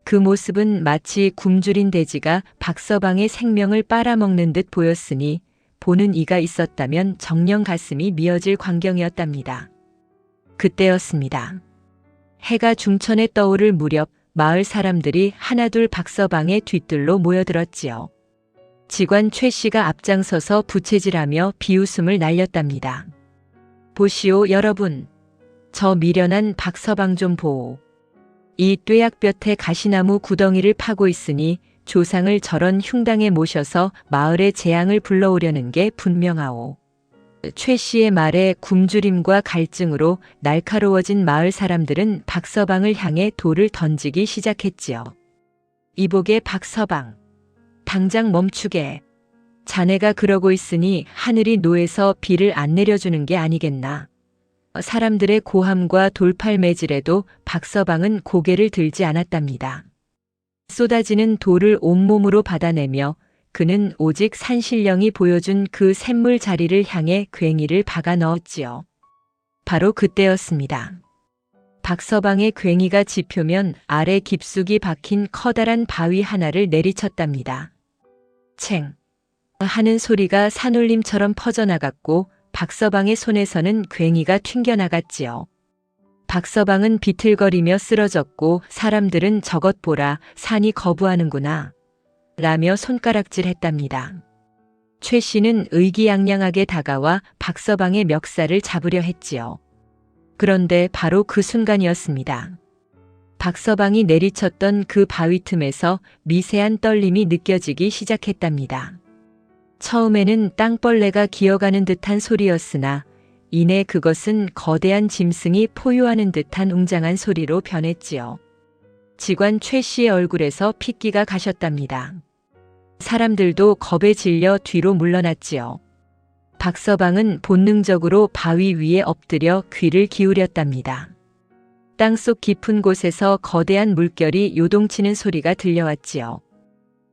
그 모습은 마치 굶주린 돼지가 박서방의 생명을 빨아먹는 듯 보였으니 보는 이가 있었다면 정녕 가슴이 미어질 광경이었답니다. 그때였습니다. 해가 중천에 떠오를 무렵 마을 사람들이 하나둘 박서방의 뒤뜰로 모여들었지요. 직관 최 씨가 앞장서서 부채질하며 비웃음을 날렸답니다. 보시오 여러분. 저 미련한 박서방 좀 보오. 이 뙤약볕에 가시나무 구덩이를 파고 있으니 조상을 저런 흉당에 모셔서 마을의 재앙을 불러오려는 게 분명하오. 최 씨의 말에 굶주림과 갈증으로 날카로워진 마을 사람들은 박서방을 향해 돌을 던지기 시작했지요. 이복의 박서방, 당장 멈추게. 자네가 그러고 있으니 하늘이 노해서 비를 안 내려주는 게 아니겠나. 사람들의 고함과 돌팔매질에도 박서방은 고개를 들지 않았답니다. 쏟아지는 돌을 온몸으로 받아내며 그는 오직 산신령이 보여준 그 샘물 자리를 향해 괭이를 박아 넣었지요. 바로 그때였습니다. 박서방의 괭이가 지표면 아래 깊숙이 박힌 커다란 바위 하나를 내리쳤답니다. 챙 하는 소리가 산울림처럼 퍼져나갔고 박서방의 손에서는 괭이가 튕겨나갔지요. 박서방은 비틀거리며 쓰러졌고 사람들은 저것 보라, 산이 거부하는구나 라며 손가락질했답니다. 최 씨는 의기양양하게 다가와 박서방의 멱살을 잡으려 했지요. 그런데 바로 그 순간이었습니다. 박서방이 내리쳤던 그 바위 틈에서 미세한 떨림이 느껴지기 시작했답니다. 처음에는 땅벌레가 기어가는 듯한 소리였으나 이내 그것은 거대한 짐승이 포효하는 듯한 웅장한 소리로 변했지요. 직관 최 씨의 얼굴에서 핏기가 가셨답니다. 사람들도 겁에 질려 뒤로 물러났지요. 박서방은 본능적으로 바위 위에 엎드려 귀를 기울였답니다. 땅속 깊은 곳에서 거대한 물결이 요동치는 소리가 들려왔지요.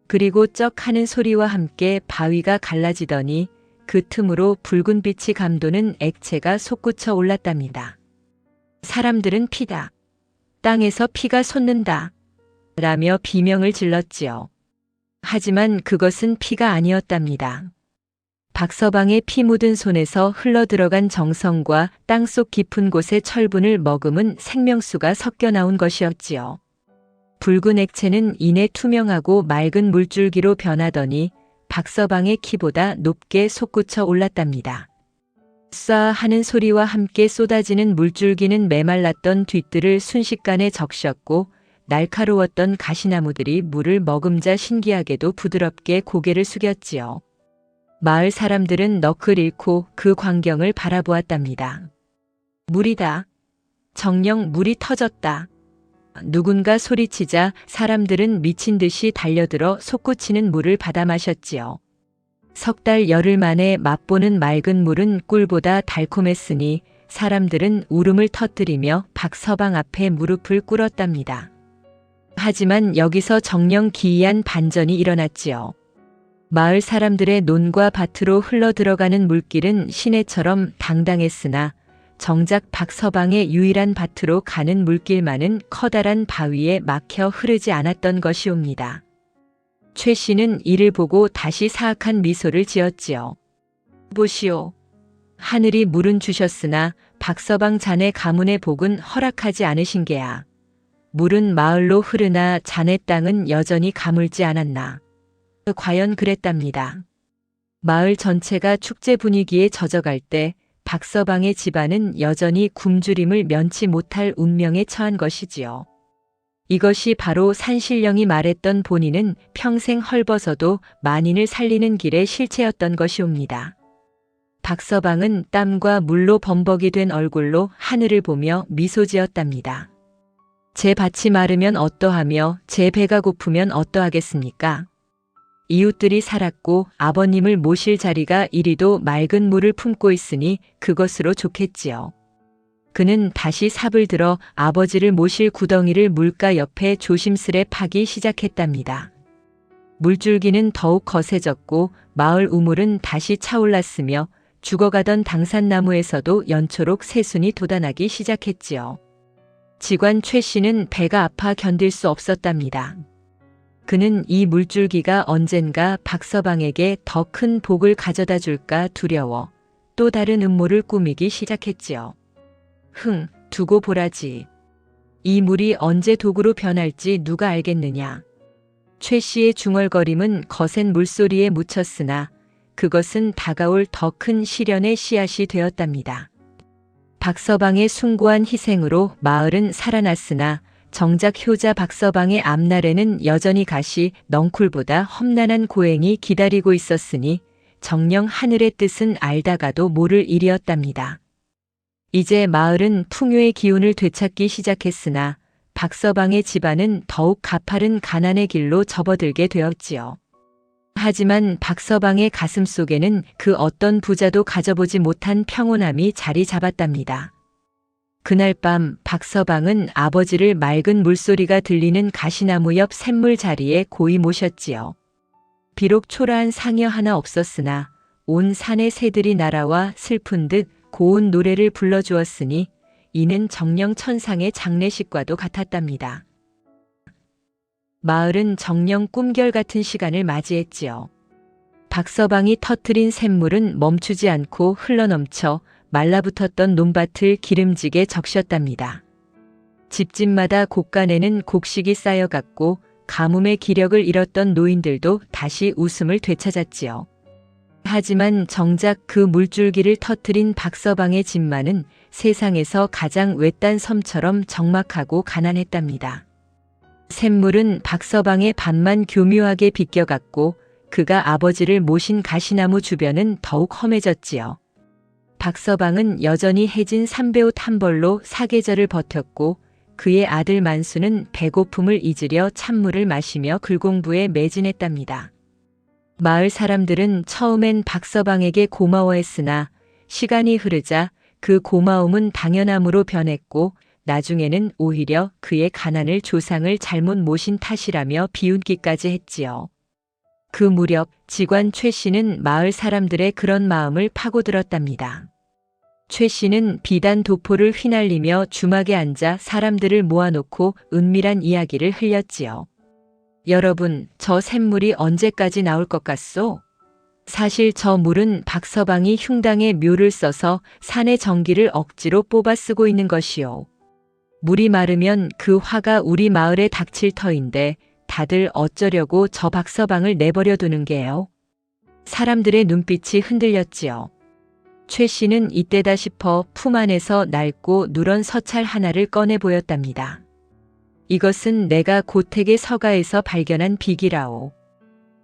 그리고 쩍 하는 소리와 함께 바위가 갈라지더니 그 틈으로 붉은 빛이 감도는 액체가 솟구쳐 올랐답니다. 사람들은 피다. 땅에서 피가 솟는다. 라며 비명을 질렀지요. 하지만 그것은 피가 아니었답니다. 박서방의 피 묻은 손에서 흘러들어간 정성과 땅속 깊은 곳의 철분을 머금은 생명수가 섞여 나온 것이었지요. 붉은 액체는 이내 투명하고 맑은 물줄기로 변하더니 박서방의 키보다 높게 솟구쳐 올랐답니다. 쏴 하는 소리와 함께 쏟아지는 물줄기는 메말랐던 뒤뜰을 순식간에 적셨고 날카로웠던 가시나무들이 물을 머금자 신기하게도 부드럽게 고개를 숙였지요. 마을 사람들은 넋을 잃고 그 광경을 바라보았답니다. 물이다. 정녕 물이 터졌다. 누군가 소리치자 사람들은 미친 듯이 달려들어 솟구치는 물을 받아 마셨지요. 석 달 열흘 만에 맛보는 맑은 물은 꿀보다 달콤했으니 사람들은 울음을 터뜨리며 박서방 앞에 무릎을 꿇었답니다. 하지만 여기서 정녕 기이한 반전이 일어났지요. 마을 사람들의 논과 밭으로 흘러들어가는 물길은 시내처럼 당당했으나 정작 박서방의 유일한 밭으로 가는 물길만은 커다란 바위에 막혀 흐르지 않았던 것이옵니다. 최 씨는 이를 보고 다시 사악한 미소를 지었지요. 보시오. 하늘이 물은 주셨으나 박서방 자네 가문의 복은 허락하지 않으신 게야. 물은 마을로 흐르나 자네 땅은 여전히 가물지 않았나. 과연 그랬답니다. 마을 전체가 축제 분위기에 젖어갈 때 박서방의 집안은 여전히 굶주림을 면치 못할 운명에 처한 것이지요. 이것이 바로 산신령이 말했던 본인은 평생 헐벗어도 만인을 살리는 길의 실체였던 것이옵니다. 박서방은 땀과 물로 범벅이 된 얼굴로 하늘을 보며 미소 지었답니다. 제 밭이 마르면 어떠하며 제 배가 고프면 어떠하겠습니까? 이웃들이 살았고 아버님을 모실 자리가 이리도 맑은 물을 품고 있으니 그것으로 좋겠지요. 그는 다시 삽을 들어 아버지를 모실 구덩이를 물가 옆에 조심스레 파기 시작했답니다. 물줄기는 더욱 거세졌고 마을 우물은 다시 차올랐으며 죽어가던 당산나무에서도 연초록 새순이 돋아나기 시작했지요. 직관 최 씨는 배가 아파 견딜 수 없었답니다. 그는 이 물줄기가 언젠가 박서방에게 더 큰 복을 가져다 줄까 두려워 또 다른 음모를 꾸미기 시작했지요. 두고 보라지. 이 물이 언제 독으로 변할지 누가 알겠느냐. 최 씨의 중얼거림은 거센 물소리에 묻혔으나 그것은 다가올 더 큰 시련의 씨앗이 되었답니다. 박서방의 숭고한 희생으로 마을은 살아났으나 정작 효자 박서방의 앞날에는 여전히 가시 넝쿨보다 험난한 고행이 기다리고 있었으니 정녕 하늘의 뜻은 알다가도 모를 일이었답니다. 이제 마을은 풍요의 기운을 되찾기 시작했으나 박서방의 집안은 더욱 가파른 가난의 길로 접어들게 되었지요. 하지만 박서방의 가슴 속에는 그 어떤 부자도 가져보지 못한 평온함이 자리 잡았답니다. 그날 밤 박서방은 아버지를 맑은 물소리가 들리는 가시나무 옆 샘물 자리에 고이 모셨지요. 비록 초라한 상여 하나 없었으나 온 산의 새들이 날아와 슬픈 듯 고운 노래를 불러주었으니 이는 정녕 천상의 장례식과도 같았답니다. 마을은 정녕 꿈결 같은 시간을 맞이했지요. 박서방이 터뜨린 샘물은 멈추지 않고 흘러넘쳐 말라붙었던 논밭을 기름지게 적셨답니다. 집집마다 곳간에는 곡식이 쌓여갔고 가뭄의 기력을 잃었던 노인들도 다시 웃음을 되찾았지요. 하지만 정작 그 물줄기를 터뜨린 박서방의 집만은 세상에서 가장 외딴 섬처럼 적막하고 가난했답니다. 샘물은 박서방의 밭만 교묘하게 비껴갔고 그가 아버지를 모신 가시나무 주변은 더욱 험해졌지요. 박서방은 여전히 해진 삼배옷 한 벌로 사계절을 버텼고 그의 아들 만수는 배고픔을 잊으려 찬물을 마시며 글공부에 매진했답니다. 마을 사람들은 처음엔 박서방에게 고마워했으나 시간이 흐르자 그 고마움은 당연함으로 변했고 나중에는 오히려 그의 가난을 조상을 잘못 모신 탓이라며 비웃기까지 했지요. 그 무렵 직관 최 씨는 마을 사람들의 그런 마음을 파고들었답니다. 최 씨는 비단 도포를 휘날리며 주막에 앉아 사람들을 모아놓고 은밀한 이야기를 흘렸지요. 여러분, 저 샘물이 언제까지 나올 것 같소? 사실 저 물은 박서방이 흉당의 묘를 써서 산의 전기를 억지로 뽑아 쓰고 있는 것이요. 물이 마르면 그 화가 우리 마을에 닥칠 터인데 다들 어쩌려고 저 박서방을 내버려 두는 게요. 사람들의 눈빛이 흔들렸지요. 최 씨는 이때다 싶어 품 안에서 낡고 누런 서찰 하나를 꺼내 보였답니다. 이것은 내가 고택의 서가에서 발견한 비기라오.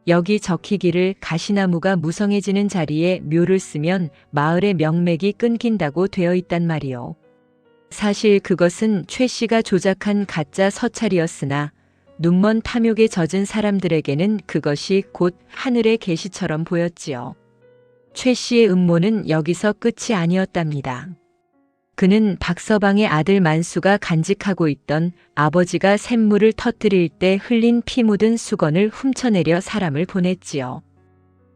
여기 적히기를 가시나무가 무성해지는 자리에 묘를 쓰면 마을의 명맥이 끊긴다고 되어 있단 말이오. 사실 그것은 최 씨가 조작한 가짜 서찰이었으나 눈먼 탐욕에 젖은 사람들에게는 그것이 곧 하늘의 계시처럼 보였지요. 최 씨의 음모는 여기서 끝이 아니었답니다. 그는 박서방의 아들 만수가 간직하고 있던 아버지가 샘물을 터뜨릴 때 흘린 피 묻은 수건을 훔쳐내려 사람을 보냈지요.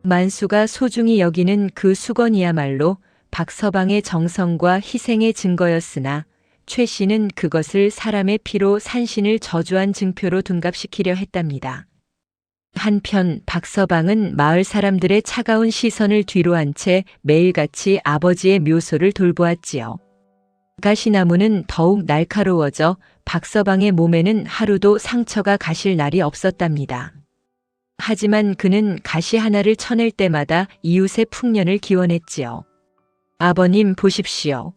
만수가 소중히 여기는 그 수건이야말로 박서방의 정성과 희생의 증거였으나 최 씨는 그것을 사람의 피로 산신을 저주한 증표로 둔갑시키려 했답니다. 한편 박서방은 마을 사람들의 차가운 시선을 뒤로한 채 매일같이 아버지의 묘소를 돌보았지요. 가시나무는 더욱 날카로워져 박서방의 몸에는 하루도 상처가 가실 날이 없었답니다. 하지만 그는 가시 하나를 쳐낼 때마다 이웃의 풍년을 기원했지요. 아버님 보십시오.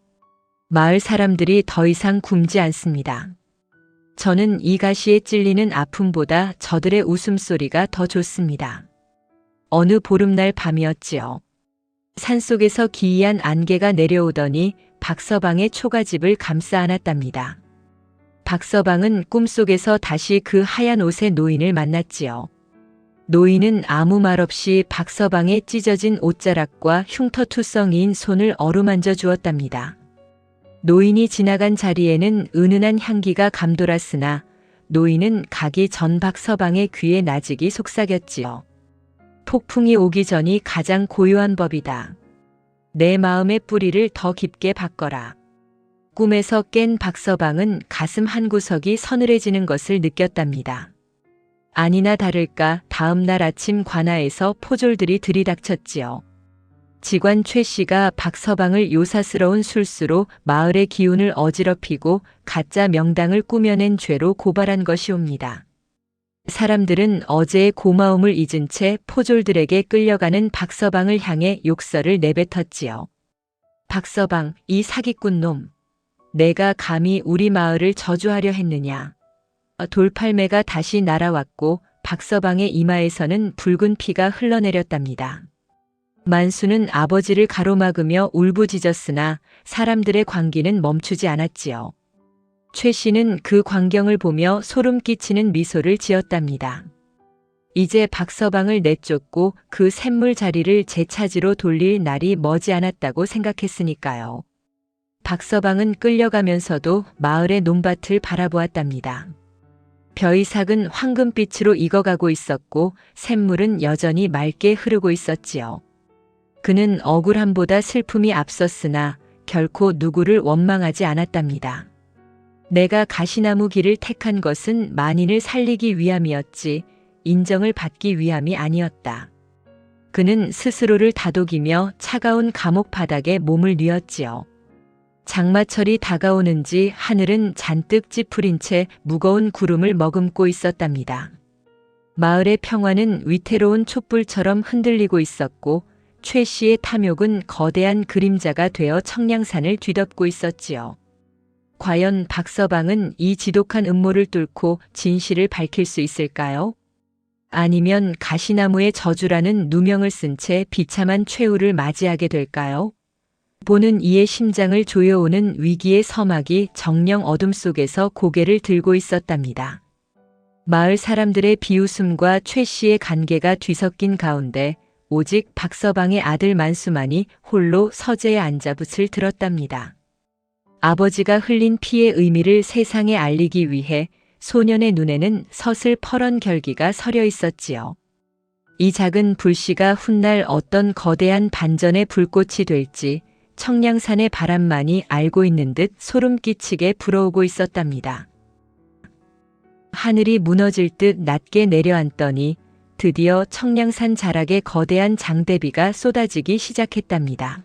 마을 사람들이 더 이상 굶지 않습니다. 저는 이 가시에 찔리는 아픔보다 저들의 웃음소리가 더 좋습니다. 어느 보름날 밤이었지요. 산속에서 기이한 안개가 내려오더니 박서방의 초가집을 감싸 안았답니다. 박서방은 꿈속에서 다시 그 하얀 옷의 노인을 만났지요. 노인은 아무 말 없이 박서방의 찢어진 옷자락과 흉터투성이인 손을 어루만져 주었답니다. 노인이 지나간 자리에는 은은한 향기가 감돌았으나 노인은 가기 전 박서방의 귀에 나직이 속삭였지요. 폭풍이 오기 전이 가장 고요한 법이다. 내 마음의 뿌리를 더 깊게 박거라. 꿈에서 깬 박서방은 가슴 한구석이 서늘해지는 것을 느꼈답니다. 아니나 다를까 다음 날 아침 관아에서 포졸들이 들이닥쳤지요. 직관 최 씨가 박서방을 요사스러운 술수로 마을의 기운을 어지럽히고 가짜 명당을 꾸며낸 죄로 고발한 것이옵니다. 사람들은 어제의 고마움을 잊은 채 포졸들에게 끌려가는 박서방을 향해 욕설을 내뱉었지요. 박서방, 이 사기꾼 놈. 내가 감히 우리 마을을 저주하려 했느냐. 돌팔매가 다시 날아왔고 박서방의 이마에서는 붉은 피가 흘러내렸답니다. 만수는 아버지를 가로막으며 울부짖었으나 사람들의 광기는 멈추지 않았지요. 최 씨는 그 광경을 보며 소름 끼치는 미소를 지었답니다. 이제 박서방을 내쫓고 그 샘물 자리를 제 차지로 돌릴 날이 머지 않았다고 생각했으니까요. 박서방은 끌려가면서도 마을의 논밭을 바라보았답니다. 벼이삭은 황금빛으로 익어가고 있었고 샘물은 여전히 맑게 흐르고 있었지요. 그는 억울함보다 슬픔이 앞섰으나 결코 누구를 원망하지 않았답니다. 내가 가시나무 길을 택한 것은 만인을 살리기 위함이었지 인정을 받기 위함이 아니었다. 그는 스스로를 다독이며 차가운 감옥 바닥에 몸을 뉘었지요. 장마철이 다가오는지 하늘은 잔뜩 찌푸린 채 무거운 구름을 머금고 있었답니다. 마을의 평화는 위태로운 촛불처럼 흔들리고 있었고 최 씨의 탐욕은 거대한 그림자가 되어 청량산을 뒤덮고 있었지요. 과연 박서방은 이 지독한 음모를 뚫고 진실을 밝힐 수 있을까요? 아니면 가시나무의 저주라는 누명을 쓴 채 비참한 최후를 맞이하게 될까요? 보는 이의 심장을 조여오는 위기의 서막이 정령 어둠 속에서 고개를 들고 있었답니다. 마을 사람들의 비웃음과 최 씨의 간계가 뒤섞인 가운데 오직 박서방의 아들 만수만이 홀로 서재에 앉아 붓을 들었답니다. 아버지가 흘린 피의 의미를 세상에 알리기 위해 소년의 눈에는 서슬퍼런 결기가 서려 있었지요. 이 작은 불씨가 훗날 어떤 거대한 반전의 불꽃이 될지 청량산의 바람만이 알고 있는 듯 소름 끼치게 불어오고 있었답니다. 하늘이 무너질 듯 낮게 내려앉더니 드디어 청량산 자락에 거대한 장대비가 쏟아지기 시작했답니다.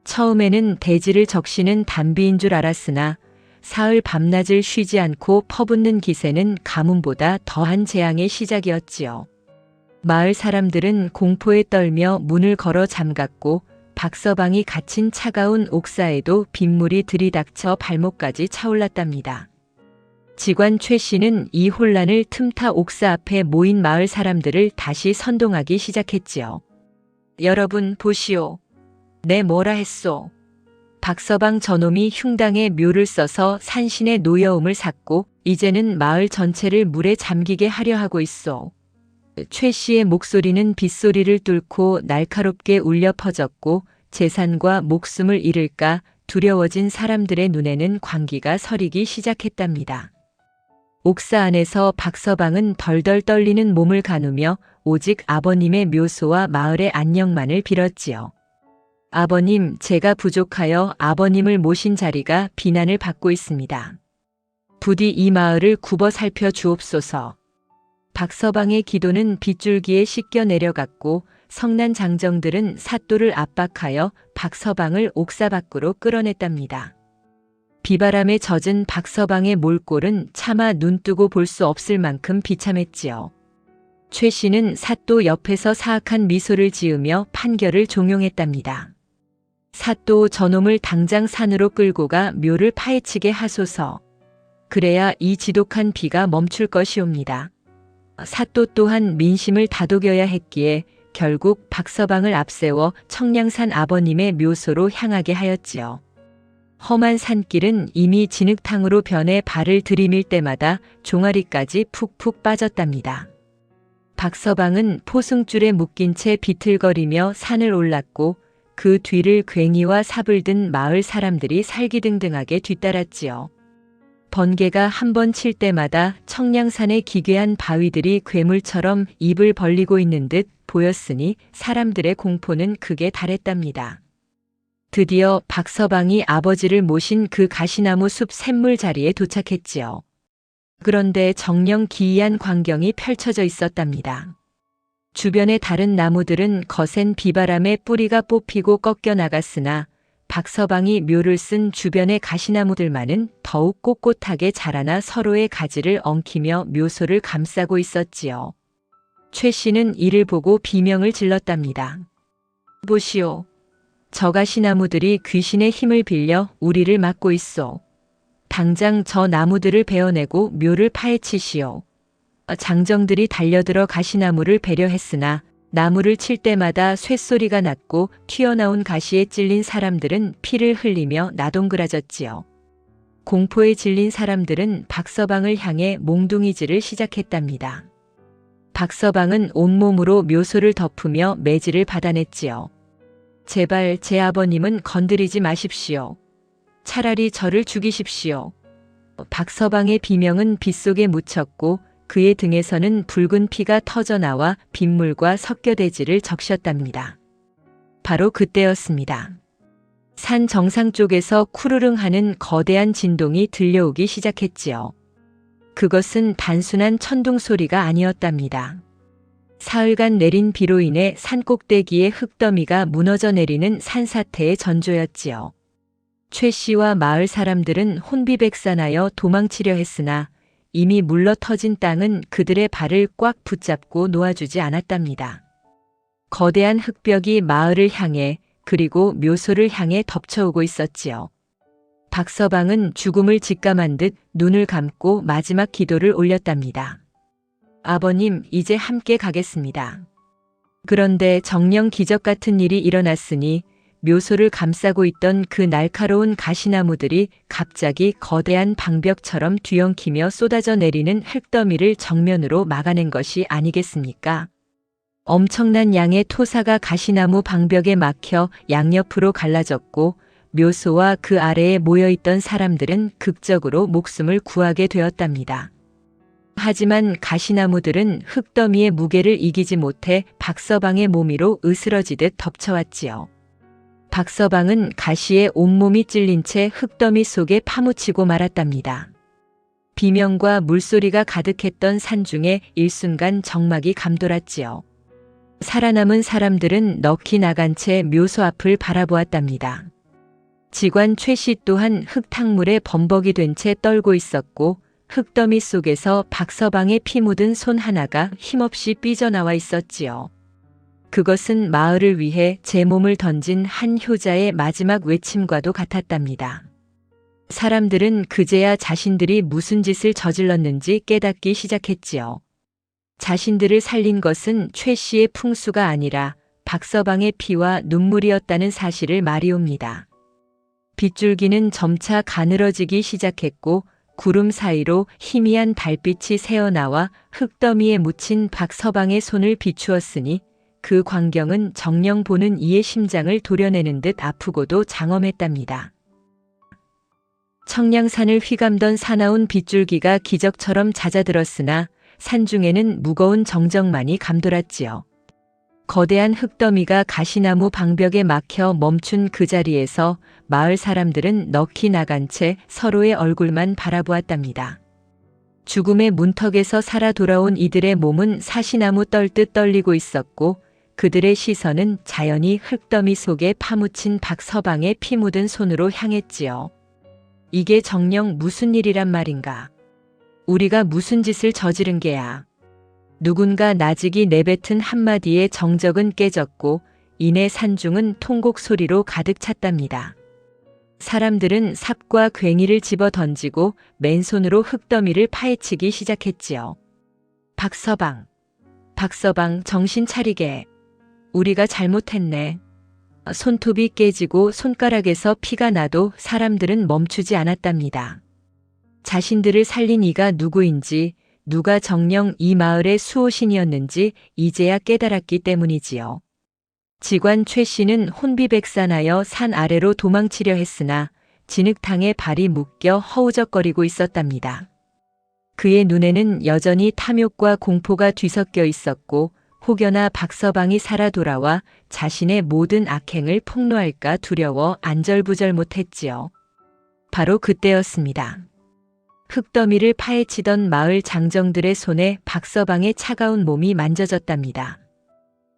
처음에는 대지를 적시는 단비인 줄 알았으나 사흘 밤낮을 쉬지 않고 퍼붓는 기세는 가뭄보다 더한 재앙의 시작이었지요. 마을 사람들은 공포에 떨며 문을 걸어 잠갔고 박서방이 갇힌 차가운 옥사에도 빗물이 들이닥쳐 발목까지 차올랐답니다. 직관 최 씨는 이 혼란을 틈타 옥사 앞에 모인 마을 사람들을 다시 선동하기 시작했지요. 여러분 보시오. 내 뭐라 했소. 박서방 저놈이 흉당에 묘를 써서 산신의 노여움을 샀고 이제는 마을 전체를 물에 잠기게 하려 하고 있어. 최 씨의 목소리는 빗소리를 뚫고 날카롭게 울려 퍼졌고 재산과 목숨을 잃을까 두려워진 사람들의 눈에는 광기가 서리기 시작했답니다. 옥사 안에서 박서방은 덜덜 떨리는 몸을 가누며 오직 아버님의 묘소와 마을의 안녕만을 빌었지요. 아버님, 제가 부족하여 아버님을 모신 자리가 비난을 받고 있습니다. 부디 이 마을을 굽어 살펴 주옵소서. 박서방의 기도는 빗줄기에 씻겨 내려갔고 성난 장정들은 사또를 압박하여 박서방을 옥사 밖으로 끌어냈답니다. 비바람에 젖은 박서방의 몰골은 차마 눈뜨고 볼 수 없을 만큼 비참했지요. 최 씨는 사또 옆에서 사악한 미소를 지으며 판결을 종용했답니다. 사또 저놈을 당장 산으로 끌고 가 묘를 파헤치게 하소서. 그래야 이 지독한 비가 멈출 것이옵니다. 사또 또한 민심을 다독여야 했기에 결국 박서방을 앞세워 청량산 아버님의 묘소로 향하게 하였지요. 험한 산길은 이미 진흙탕으로 변해 발을 들이밀 때마다 종아리까지 푹푹 빠졌답니다. 박서방은 포승줄에 묶인 채 비틀거리며 산을 올랐고 그 뒤를 괭이와 삽을 든 마을 사람들이 살기등등하게 뒤따랐지요. 번개가 한 번 칠 때마다 청량산의 기괴한 바위들이 괴물처럼 입을 벌리고 있는 듯 보였으니 사람들의 공포는 극에 달했답니다. 드디어 박서방이 아버지를 모신 그 가시나무 숲 샘물 자리에 도착했지요. 그런데 정녕 기이한 광경이 펼쳐져 있었답니다. 주변의 다른 나무들은 거센 비바람에 뿌리가 뽑히고 꺾여 나갔으나 박서방이 묘를 쓴 주변의 가시나무들만은 더욱 꼿꼿하게 자라나 서로의 가지를 엉키며 묘소를 감싸고 있었지요. 최 씨는 이를 보고 비명을 질렀답니다. 보시오. 저 가시나무들이 귀신의 힘을 빌려 우리를 막고 있소. 당장 저 나무들을 베어내고 묘를 파헤치시오. 장정들이 달려들어 가시나무를 베려했으나 나무를 칠 때마다 쇳소리가 났고 튀어나온 가시에 찔린 사람들은 피를 흘리며 나동그라졌지요. 공포에 질린 사람들은 박서방을 향해 몽둥이질을 시작했답니다. 박서방은 온몸으로 묘소를 덮으며 매질을 받아냈지요. 제발 제 아버님은 건드리지 마십시오. 차라리 저를 죽이십시오. 박서방의 비명은 빗속에 묻혔고 그의 등에서는 붉은 피가 터져나와 빗물과 섞여대지를 적셨답니다. 바로 그때였습니다. 산 정상 쪽에서 쿠르릉 하는 거대한 진동이 들려오기 시작했지요. 그것은 단순한 천둥 소리가 아니었답니다. 사흘간 내린 비로 인해 산 꼭대기에 흙더미가 무너져 내리는 산사태의 전조였지요. 최 씨와 마을 사람들은 혼비백산하여 도망치려 했으나 이미 물러터진 땅은 그들의 발을 꽉 붙잡고 놓아주지 않았답니다. 거대한 흙벽이 마을을 향해 그리고 묘소를 향해 덮쳐오고 있었지요. 박서방은 죽음을 직감한 듯 눈을 감고 마지막 기도를 올렸답니다. 아버님, 이제 함께 가겠습니다. 그런데 정녕 기적 같은 일이 일어났으니 묘소를 감싸고 있던 그 날카로운 가시나무들이 갑자기 거대한 방벽처럼 뒤엉키며 쏟아져 내리는 흙더미를 정면으로 막아낸 것이 아니겠습니까? 엄청난 양의 토사가 가시나무 방벽에 막혀 양옆으로 갈라졌고 묘소와 그 아래에 모여있던 사람들은 극적으로 목숨을 구하게 되었답니다. 하지만 가시나무들은 흙더미의 무게를 이기지 못해 박서방의 몸 위로 으스러지듯 덮쳐왔지요. 박서방은 가시에 온몸이 찔린 채 흙더미 속에 파묻히고 말았답니다. 비명과 물소리가 가득했던 산중에 일순간 정막이 감돌았지요. 살아남은 사람들은 넋이 나간 채 묘소 앞을 바라보았답니다. 직관 최 씨 또한 흙탕물에 범벅이 된 채 떨고 있었고 흙더미 속에서 박서방의 피 묻은 손 하나가 힘없이 삐져나와 있었지요. 그것은 마을을 위해 제 몸을 던진 한 효자의 마지막 외침과도 같았답니다. 사람들은 그제야 자신들이 무슨 짓을 저질렀는지 깨닫기 시작했지요. 자신들을 살린 것은 최 씨의 풍수가 아니라 박서방의 피와 눈물이었다는 사실을 말이옵니다. 빗줄기는 점차 가늘어지기 시작했고 구름 사이로 희미한 달빛이 새어나와 흙더미에 묻힌 박서방의 손을 비추었으니 그 광경은 정녕 보는 이의 심장을 도려내는 듯 아프고도 장엄했답니다. 청량산을 휘감던 사나운 빗줄기가 기적처럼 잦아들었으나 산중에는 무거운 정적만이 감돌았지요. 거대한 흙더미가 가시나무 방벽에 막혀 멈춘 그 자리에서 마을 사람들은 넋이 나간 채 서로의 얼굴만 바라보았답니다. 죽음의 문턱에서 살아 돌아온 이들의 몸은 사시나무 떨듯 떨리고 있었고 그들의 시선은 자연히 흙더미 속에 파묻힌 박서방의 피 묻은 손으로 향했지요. 이게 정녕 무슨 일이란 말인가? 우리가 무슨 짓을 저지른 게야? 누군가 나직이 내뱉은 한마디에 정적은 깨졌고 이내 산중은 통곡 소리로 가득 찼답니다. 사람들은 삽과 괭이를 집어 던지고 맨손으로 흙더미를 파헤치기 시작했지요. 박서방, 박서방 정신 차리게. 우리가 잘못했네. 손톱이 깨지고 손가락에서 피가 나도 사람들은 멈추지 않았답니다. 자신들을 살린 이가 누구인지, 누가 정녕 이 마을의 수호신이었는지 이제야 깨달았기 때문이지요. 직관 최 씨는 혼비백산하여 산 아래로 도망치려 했으나 진흙탕에 발이 묶여 허우적거리고 있었답니다. 그의 눈에는 여전히 탐욕과 공포가 뒤섞여 있었고 혹여나 박서방이 살아 돌아와 자신의 모든 악행을 폭로할까 두려워 안절부절 못했지요. 바로 그때였습니다. 흙더미를 파헤치던 마을 장정들의 손에 박서방의 차가운 몸이 만져졌답니다.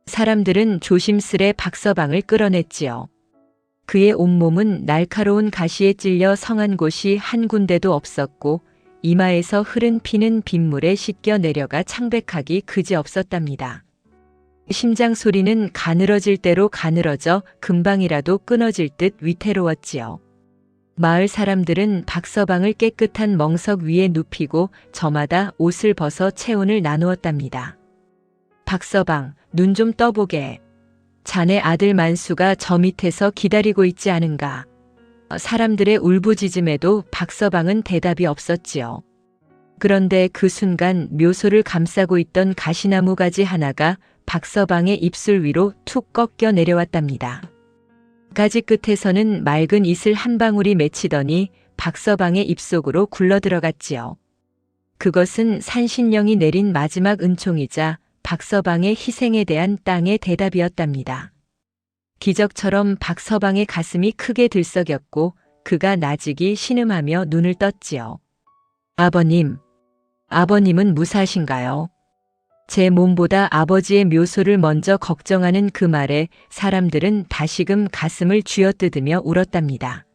사람들은 조심스레 박서방을 끌어냈지요. 그의 온몸은 날카로운 가시에 찔려 성한 곳이 한 군데도 없었고 이마에서 흐른 피는 빗물에 씻겨 내려가 창백하기 그지없었답니다. 심장 소리는 가늘어질 대로 가늘어져 금방이라도 끊어질 듯 위태로웠지요. 마을 사람들은 박서방을 깨끗한 멍석 위에 눕히고 저마다 옷을 벗어 체온을 나누었답니다. 박서방, 눈 좀 떠보게. 자네 아들 만수가 저 밑에서 기다리고 있지 않은가. 사람들의 울부짖음에도 박서방은 대답이 없었지요. 그런데 그 순간 묘소를 감싸고 있던 가시나무 가지 하나가 박서방의 입술 위로 툭 꺾여 내려왔답니다. 가지 끝에서는 맑은 이슬 한 방울이 맺히더니 박서방의 입속으로 굴러들어갔지요. 그것은 산신령이 내린 마지막 은총이자 박서방의 희생에 대한 땅의 대답이었답니다. 기적처럼 박서방의 가슴이 크게 들썩였고 그가 나직이 신음하며 눈을 떴지요. 아버님, 아버님은 무사하신가요? 제 몸보다 아버지의 묘소를 먼저 걱정하는 그 말에 사람들은 다시금 가슴을 쥐어뜯으며 울었답니다.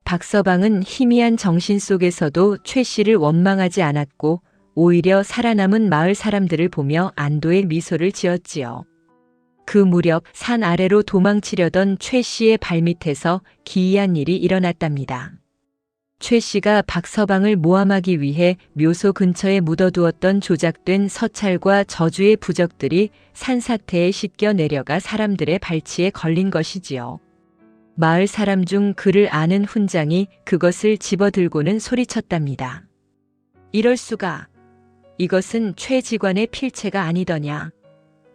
박서방은 희미한 정신 속에서도 최 씨를 원망하지 않았고 오히려 살아남은 마을 사람들을 보며 안도의 미소를 지었지요. 그 무렵 산 아래로 도망치려던 최 씨의 발밑에서 기이한 일이 일어났답니다. 최 씨가 박서방을 모함하기 위해 묘소 근처에 묻어두었던 조작된 서찰과 저주의 부적들이 산사태에 씻겨 내려가 사람들의 발치에 걸린 것이지요. 마을 사람 중 그를 아는 훈장이 그것을 집어들고는 소리쳤답니다. 이럴 수가. 이것은 최 직관의 필체가 아니더냐.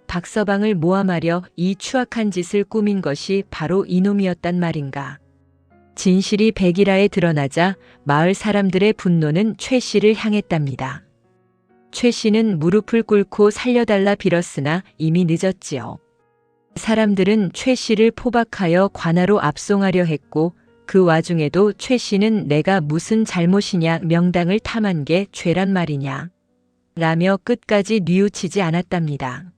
박서방을 모함하려 이 추악한 짓을 꾸민 것이 바로 이놈이었단 말인가. 진실이 백일하에 드러나자 마을 사람들의 분노는 최 씨를 향했답니다. 최 씨는 무릎을 꿇고 살려달라 빌었으나 이미 늦었지요. 사람들은 최 씨를 포박하여 관하로 압송하려 했고 그 와중에도 최 씨는 내가 무슨 잘못이냐 명당을 탐한 게 죄란 말이냐 라며 끝까지 뉘우치지 않았답니다.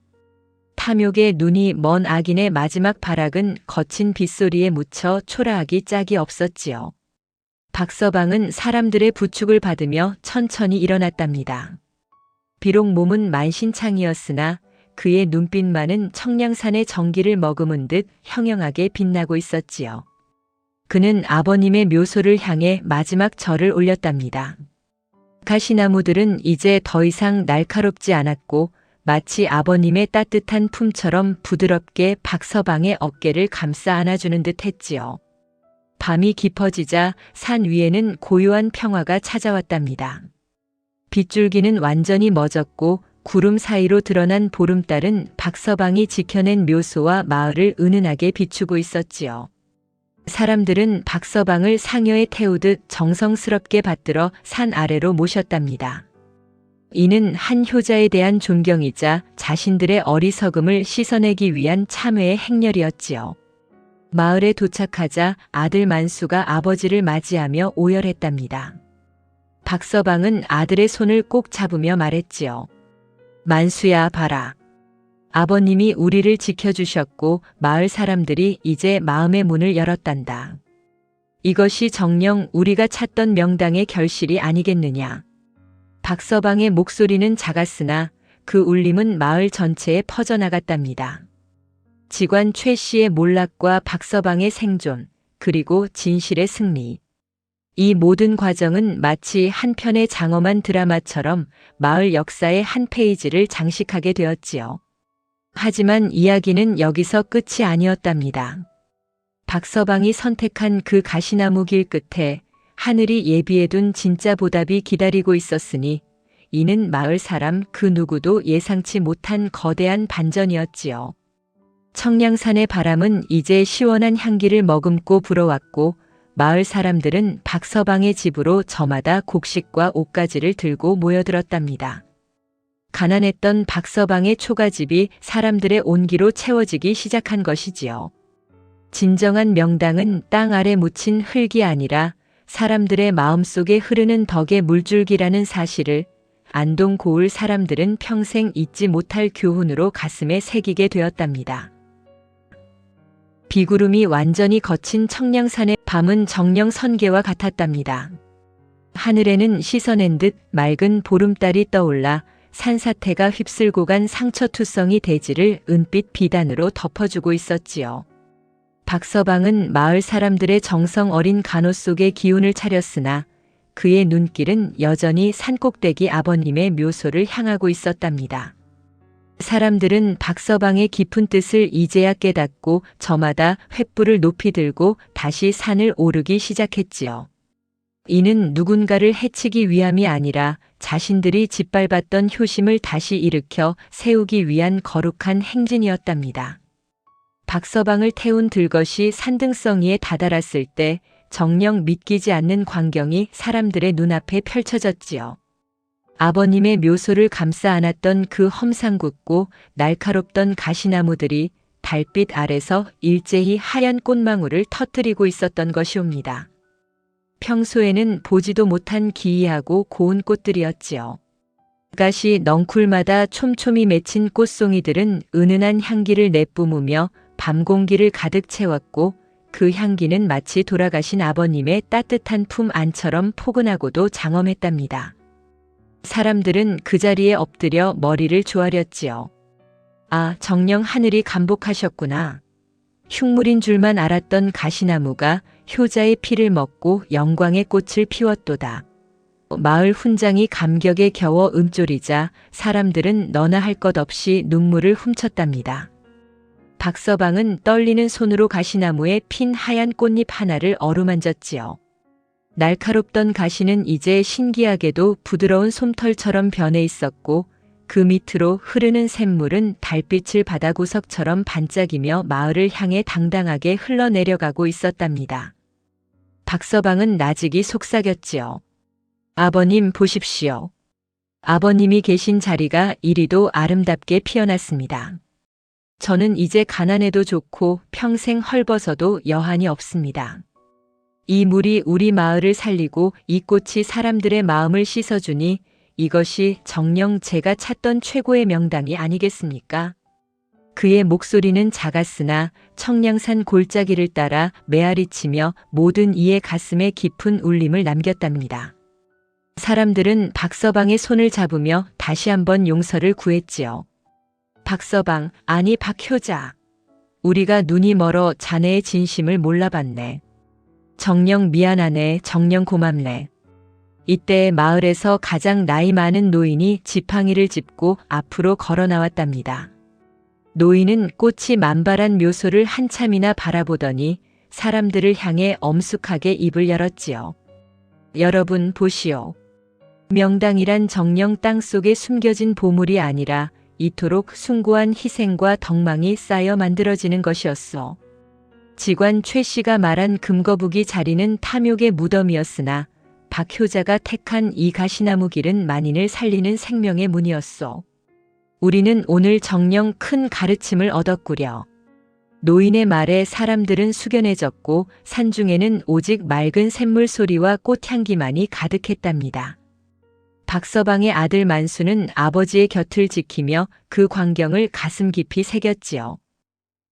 탐욕의 눈이 먼 악인의 마지막 발악은 거친 빗소리에 묻혀 초라하기 짝이 없었지요. 박서방은 사람들의 부축을 받으며 천천히 일어났답니다. 비록 몸은 만신창이었으나 그의 눈빛만은 청량산의 전기를 머금은 듯 형형하게 빛나고 있었지요. 그는 아버님의 묘소를 향해 마지막 절을 올렸답니다. 가시나무들은 이제 더 이상 날카롭지 않았고 마치 아버님의 따뜻한 품처럼 부드럽게 박서방의 어깨를 감싸 안아주는 듯 했지요. 밤이 깊어지자 산 위에는 고요한 평화가 찾아왔답니다. 빗줄기는 완전히 멎었고 구름 사이로 드러난 보름달은 박서방이 지켜낸 묘소와 마을을 은은하게 비추고 있었지요. 사람들은 박서방을 상여에 태우듯 정성스럽게 받들어 산 아래로 모셨답니다. 이는 한 효자에 대한 존경이자 자신들의 어리석음을 씻어내기 위한 참회의 행렬이었지요. 마을에 도착하자 아들 만수가 아버지를 맞이하며 오열했답니다. 박서방은 아들의 손을 꼭 잡으며 말했지요. 만수야, 봐라. 아버님이 우리를 지켜주셨고 마을 사람들이 이제 마음의 문을 열었단다. 이것이 정녕 우리가 찾던 명당의 결실이 아니겠느냐. 박서방의 목소리는 작았으나 그 울림은 마을 전체에 퍼져나갔답니다. 직관 최 씨의 몰락과 박서방의 생존, 그리고 진실의 승리. 이 모든 과정은 마치 한 편의 장엄한 드라마처럼 마을 역사의 한 페이지를 장식하게 되었지요. 하지만 이야기는 여기서 끝이 아니었답니다. 박서방이 선택한 그 가시나무 길 끝에 하늘이 예비해둔 진짜 보답이 기다리고 있었으니 이는 마을 사람 그 누구도 예상치 못한 거대한 반전이었지요. 청량산의 바람은 이제 시원한 향기를 머금고 불어왔고 마을 사람들은 박서방의 집으로 저마다 곡식과 옷가지를 들고 모여들었답니다. 가난했던 박서방의 초가집이 사람들의 온기로 채워지기 시작한 것이지요. 진정한 명당은 땅 아래 묻힌 흙이 아니라 사람들의 마음속에 흐르는 덕의 물줄기라는 사실을 안동 고을 사람들은 평생 잊지 못할 교훈으로 가슴에 새기게 되었답니다. 비구름이 완전히 거친 청량산의 밤은 정령 선계와 같았답니다. 하늘에는 씻어낸 듯 맑은 보름달이 떠올라 산사태가 휩쓸고 간 상처투성이 대지를 은빛 비단으로 덮어주고 있었지요. 박서방은 마을 사람들의 정성 어린 간호 속에 기운을 차렸으나 그의 눈길은 여전히 산꼭대기 아버님의 묘소를 향하고 있었답니다. 사람들은 박서방의 깊은 뜻을 이제야 깨닫고 저마다 횃불을 높이 들고 다시 산을 오르기 시작했지요. 이는 누군가를 해치기 위함이 아니라 자신들이 짓밟았던 효심을 다시 일으켜 세우기 위한 거룩한 행진이었답니다. 박서방을 태운 들것이 산등성이에 다다랐을 때 정녕 믿기지 않는 광경이 사람들의 눈앞에 펼쳐졌지요. 아버님의 묘소를 감싸 안았던 그 험상궂고 날카롭던 가시나무들이 달빛 아래서 일제히 하얀 꽃망울을 터뜨리고 있었던 것이옵니다. 평소에는 보지도 못한 기이하고 고운 꽃들이었지요. 가시 넝쿨마다 촘촘히 맺힌 꽃송이들은 은은한 향기를 내뿜으며 밤 공기를 가득 채웠고 그 향기는 마치 돌아가신 아버님의 따뜻한 품 안처럼 포근하고도 장엄했답니다. 사람들은 그 자리에 엎드려 머리를 조아렸지요. 아, 정녕 하늘이 감복하셨구나. 흉물인 줄만 알았던 가시나무가 효자의 피를 먹고 영광의 꽃을 피웠도다. 마을 훈장이 감격에 겨워 음조리자 사람들은 너나 할 것 없이 눈물을 훔쳤답니다. 박서방은 떨리는 손으로 가시나무에 핀 하얀 꽃잎 하나를 어루만졌지요. 날카롭던 가시는 이제 신기하게도 부드러운 솜털처럼 변해 있었고 그 밑으로 흐르는 샘물은 달빛을 바다구석처럼 반짝이며 마을을 향해 당당하게 흘러내려가고 있었답니다. 박서방은 나직이 속삭였지요. 아버님 보십시오. 아버님이 계신 자리가 이리도 아름답게 피어났습니다. 저는 이제 가난해도 좋고 평생 헐벗어도 여한이 없습니다. 이 물이 우리 마을을 살리고 이 꽃이 사람들의 마음을 씻어주니 이것이 정녕 제가 찾던 최고의 명당이 아니겠습니까? 그의 목소리는 작았으나 청량산 골짜기를 따라 메아리치며 모든 이의 가슴에 깊은 울림을 남겼답니다. 사람들은 박서방의 손을 잡으며 다시 한번 용서를 구했지요. 박서방, 아니 박효자. 우리가 눈이 멀어 자네의 진심을 몰라봤네. 정녕 미안하네, 정녕 고맙네. 이때 마을에서 가장 나이 많은 노인이 지팡이를 짚고 앞으로 걸어 나왔답니다. 노인은 꽃이 만발한 묘소를 한참이나 바라보더니 사람들을 향해 엄숙하게 입을 열었지요. 여러분 보시오. 명당이란 정령 땅속에 숨겨진 보물이 아니라 이토록 숭고한 희생과 덕망이 쌓여 만들어지는 것이었소. 직관 최 씨가 말한 금거북이 자리는 탐욕의 무덤이었으나 박 효자가 택한 이 가시나무 길은 만인을 살리는 생명의 문이었소. 우리는 오늘 정녕 큰 가르침을 얻었구려. 노인의 말에 사람들은 숙연해졌고 산중에는 오직 맑은 샘물 소리와 꽃향기만이 가득했답니다. 박서방의 아들 만수는 아버지의 곁을 지키며 그 광경을 가슴 깊이 새겼지요.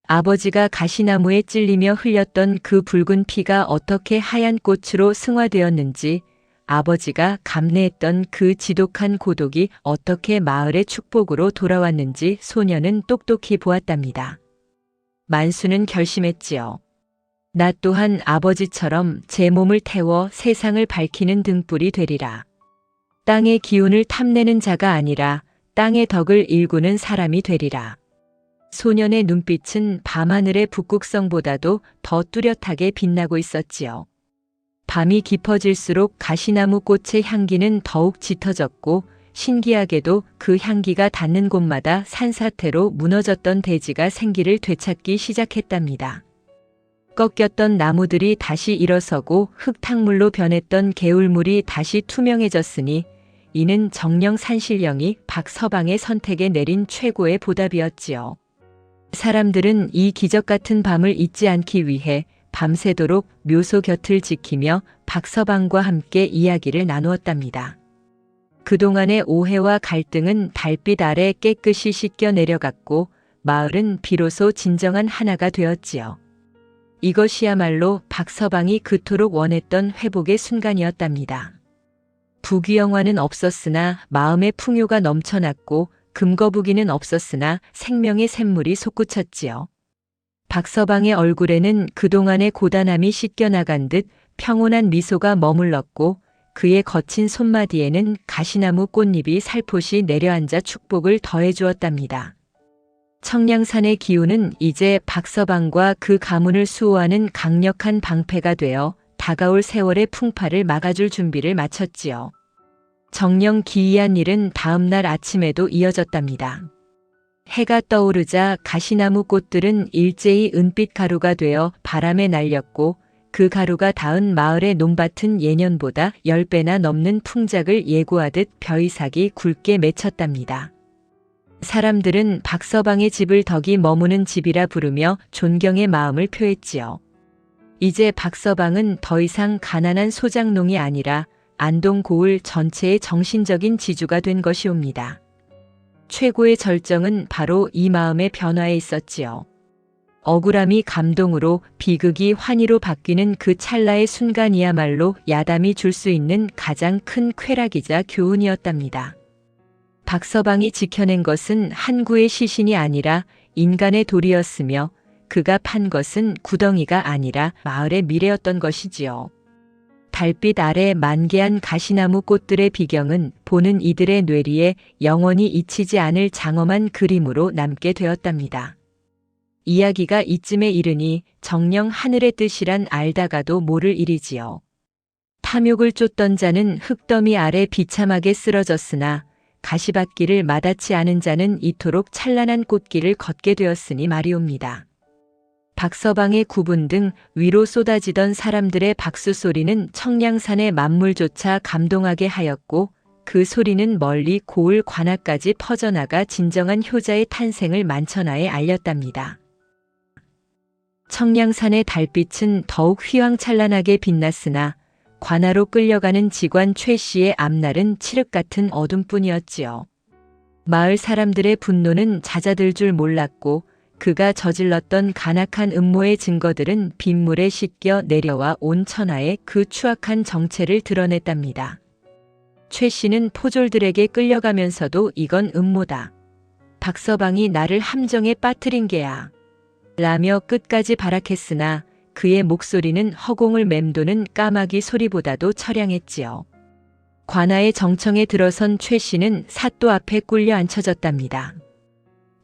아버지가 가시나무에 찔리며 흘렸던 그 붉은 피가 어떻게 하얀 꽃으로 승화되었는지, 아버지가 감내했던 그 지독한 고독이 어떻게 마을의 축복으로 돌아왔는지 소녀는 똑똑히 보았답니다. 만수는 결심했지요. 나 또한 아버지처럼 제 몸을 태워 세상을 밝히는 등불이 되리라. 땅의 기운을 탐내는 자가 아니라 땅의 덕을 일구는 사람이 되리라. 소년의 눈빛은 밤하늘의 북극성보다도 더 뚜렷하게 빛나고 있었지요. 밤이 깊어질수록 가시나무 꽃의 향기는 더욱 짙어졌고 신기하게도 그 향기가 닿는 곳마다 산사태로 무너졌던 대지가 생기를 되찾기 시작했답니다. 꺾였던 나무들이 다시 일어서고 흙탕물로 변했던 개울물이 다시 투명해졌으니 이는 정령 산신령이 박서방의 선택에 내린 최고의 보답이었지요. 사람들은 이 기적 같은 밤을 잊지 않기 위해 밤새도록 묘소 곁을 지키며 박서방과 함께 이야기를 나누었답니다. 그동안의 오해와 갈등은 달빛 아래 깨끗이 씻겨 내려갔고 마을은 비로소 진정한 하나가 되었지요. 이것이야말로 박서방이 그토록 원했던 회복의 순간이었답니다. 부귀영화는 없었으나 마음의 풍요가 넘쳐났고 금거북이는 없었으나 생명의 샘물이 솟구쳤지요. 박서방의 얼굴에는 그동안의 고단함이 씻겨나간 듯 평온한 미소가 머물렀고 그의 거친 손마디에는 가시나무 꽃잎이 살포시 내려앉아 축복을 더해주었답니다. 청량산의 기운은 이제 박서방과 그 가문을 수호하는 강력한 방패가 되어 다가올 세월의 풍파를 막아줄 준비를 마쳤지요. 정녕 기이한 일은 다음 날 아침에도 이어졌답니다. 해가 떠오르자 가시나무 꽃들은 일제히 은빛 가루가 되어 바람에 날렸고 그 가루가 닿은 마을의 논밭은 예년보다 10배나 넘는 풍작을 예고하듯 벼이삭이 굵게 맺혔답니다. 사람들은 박서방의 집을 덕이 머무는 집이라 부르며 존경의 마음을 표했지요. 이제 박서방은 더 이상 가난한 소작농이 아니라 안동 고을 전체의 정신적인 지주가 된 것이옵니다. 최고의 절정은 바로 이 마음의 변화에 있었지요. 억울함이 감동으로 비극이 환희로 바뀌는 그 찰나의 순간이야말로 야담이 줄 수 있는 가장 큰 쾌락이자 교훈이었답니다. 박서방이 지켜낸 것은 한구의 시신이 아니라 인간의 돌이었으며 그가 판 것은 구덩이가 아니라 마을의 미래였던 것이지요. 달빛 아래 만개한 가시나무 꽃들의 비경은 보는 이들의 뇌리에 영원히 잊히지 않을 장엄한 그림으로 남게 되었답니다. 이야기가 이쯤에 이르니 정녕 하늘의 뜻이란 알다가도 모를 일이지요. 탐욕을 쫓던 자는 흙더미 아래 비참하게 쓰러졌으나 가시밭길을 마다치 않은 자는 이토록 찬란한 꽃길을 걷게 되었으니 말이옵니다. 박서방의 구분 등 위로 쏟아지던 사람들의 박수 소리는 청량산의 만물조차 감동하게 하였고 그 소리는 멀리 고을 관악까지 퍼져나가 진정한 효자의 탄생을 만천하에 알렸답니다. 청량산의 달빛은 더욱 휘황찬란하게 빛났으나 관아로 끌려가는 직관 최 씨의 앞날은 칠흑 같은 어둠뿐이었지요. 마을 사람들의 분노는 잦아들 줄 몰랐고 그가 저질렀던 간악한 음모의 증거들은 빗물에 씻겨 내려와 온 천하에 그 추악한 정체를 드러냈답니다. 최 씨는 포졸들에게 끌려가면서도 이건 음모다. 박서방이 나를 함정에 빠뜨린 게야. 라며 끝까지 발악했으나 그의 목소리는 허공을 맴도는 까마귀 소리보다도 처량했지요. 관아의 정청에 들어선 최 씨는 사또 앞에 꿀려 앉혀졌답니다.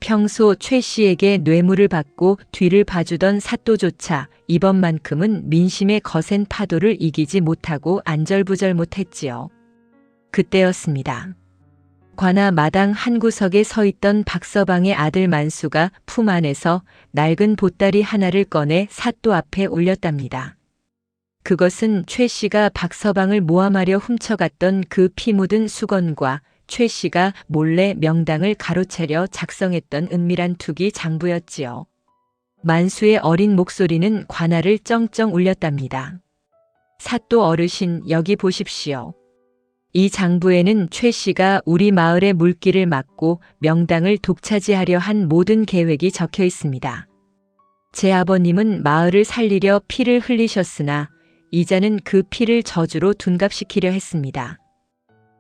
평소 최 씨에게 뇌물을 받고 뒤를 봐주던 사또조차 이번만큼은 민심의 거센 파도를 이기지 못하고 안절부절 못했지요. 그때였습니다. 관아 마당 한 구석에 서 있던 박서방의 아들 만수가 품 안에서 낡은 보따리 하나를 꺼내 사또 앞에 올렸답니다. 그것은 최 씨가 박서방을 모함하려 훔쳐갔던 그 피 묻은 수건과 최 씨가 몰래 명당을 가로채려 작성했던 은밀한 투기 장부였지요. 만수의 어린 목소리는 관아를 쩡쩡 울렸답니다. 사또 어르신, 여기 보십시오. 이 장부에는 최 씨가 우리 마을의 물길을 막고 명당을 독차지하려 한 모든 계획이 적혀 있습니다. 제 아버님은 마을을 살리려 피를 흘리셨으나 이자는 그 피를 저주로 둔갑시키려 했습니다.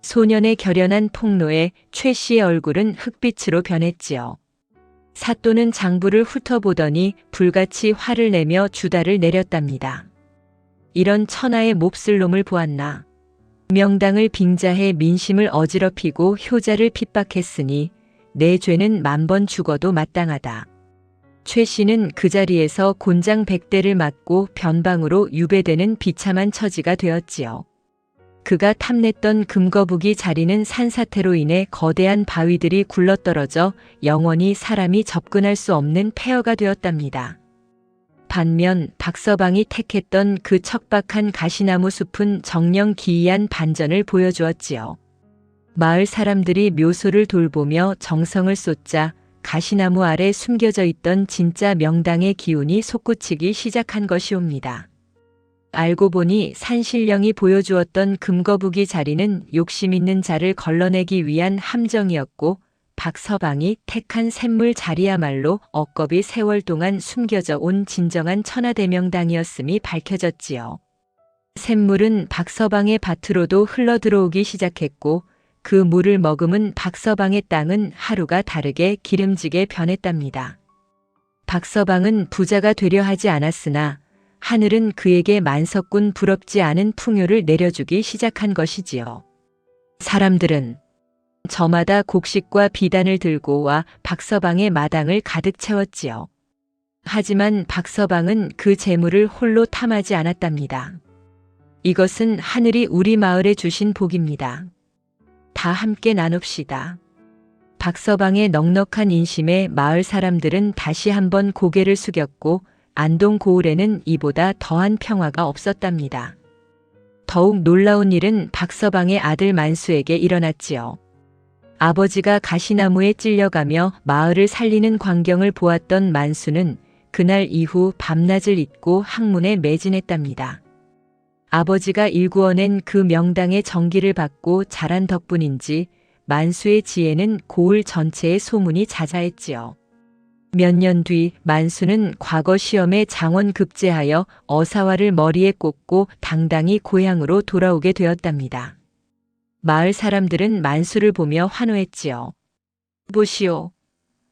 소년의 결연한 폭로에 최 씨의 얼굴은 흑빛으로 변했지요. 사또는 장부를 훑어보더니 불같이 화를 내며 주다를 내렸답니다. 이런 천하의 몹쓸 놈을 보았나. 명당을 빙자해 민심을 어지럽히고 효자를 핍박했으니 내 죄는 만번 죽어도 마땅하다. 최 씨는 그 자리에서 곤장 100대를 맞고 변방으로 유배되는 비참한 처지가 되었지요. 그가 탐냈던 금거북이 자리는 산사태로 인해 거대한 바위들이 굴러떨어져 영원히 사람이 접근할 수 없는 폐허가 되었답니다. 반면 박서방이 택했던 그 척박한 가시나무 숲은 정녕 기이한 반전을 보여주었지요. 마을 사람들이 묘소를 돌보며 정성을 쏟자 가시나무 아래 숨겨져 있던 진짜 명당의 기운이 솟구치기 시작한 것이옵니다. 알고 보니 산신령이 보여주었던 금거북이 자리는 욕심 있는 자를 걸러내기 위한 함정이었고 박서방이 택한 샘물 자리야말로 억겁이 세월 동안 숨겨져 온 진정한 천하대명당이었음이 밝혀졌지요. 샘물은 박서방의 밭으로도 흘러들어오기 시작했고 그 물을 머금은 박서방의 땅은 하루가 다르게 기름지게 변했답니다. 박서방은 부자가 되려 하지 않았으나 하늘은 그에게 만석군 부럽지 않은 풍요를 내려주기 시작한 것이지요. 사람들은 저마다 곡식과 비단을 들고 와 박서방의 마당을 가득 채웠지요. 하지만 박서방은 그 재물을 홀로 탐하지 않았답니다. 이것은 하늘이 우리 마을에 주신 복입니다. 다 함께 나눕시다. 박서방의 넉넉한 인심에 마을 사람들은 다시 한번 고개를 숙였고 안동 고을에는 이보다 더한 평화가 없었답니다. 더욱 놀라운 일은 박서방의 아들 만수에게 일어났지요. 아버지가 가시나무에 찔려가며 마을을 살리는 광경을 보았던 만수는 그날 이후 밤낮을 잊고 학문에 매진했답니다. 아버지가 일구어낸 그 명당의 정기를 받고 자란 덕분인지 만수의 지혜는 고을 전체에 소문이 자자했지요. 몇 년 뒤 만수는 과거 시험에 장원급제하여 어사화를 머리에 꽂고 당당히 고향으로 돌아오게 되었답니다. 마을 사람들은 만수를 보며 환호했지요. 보시오.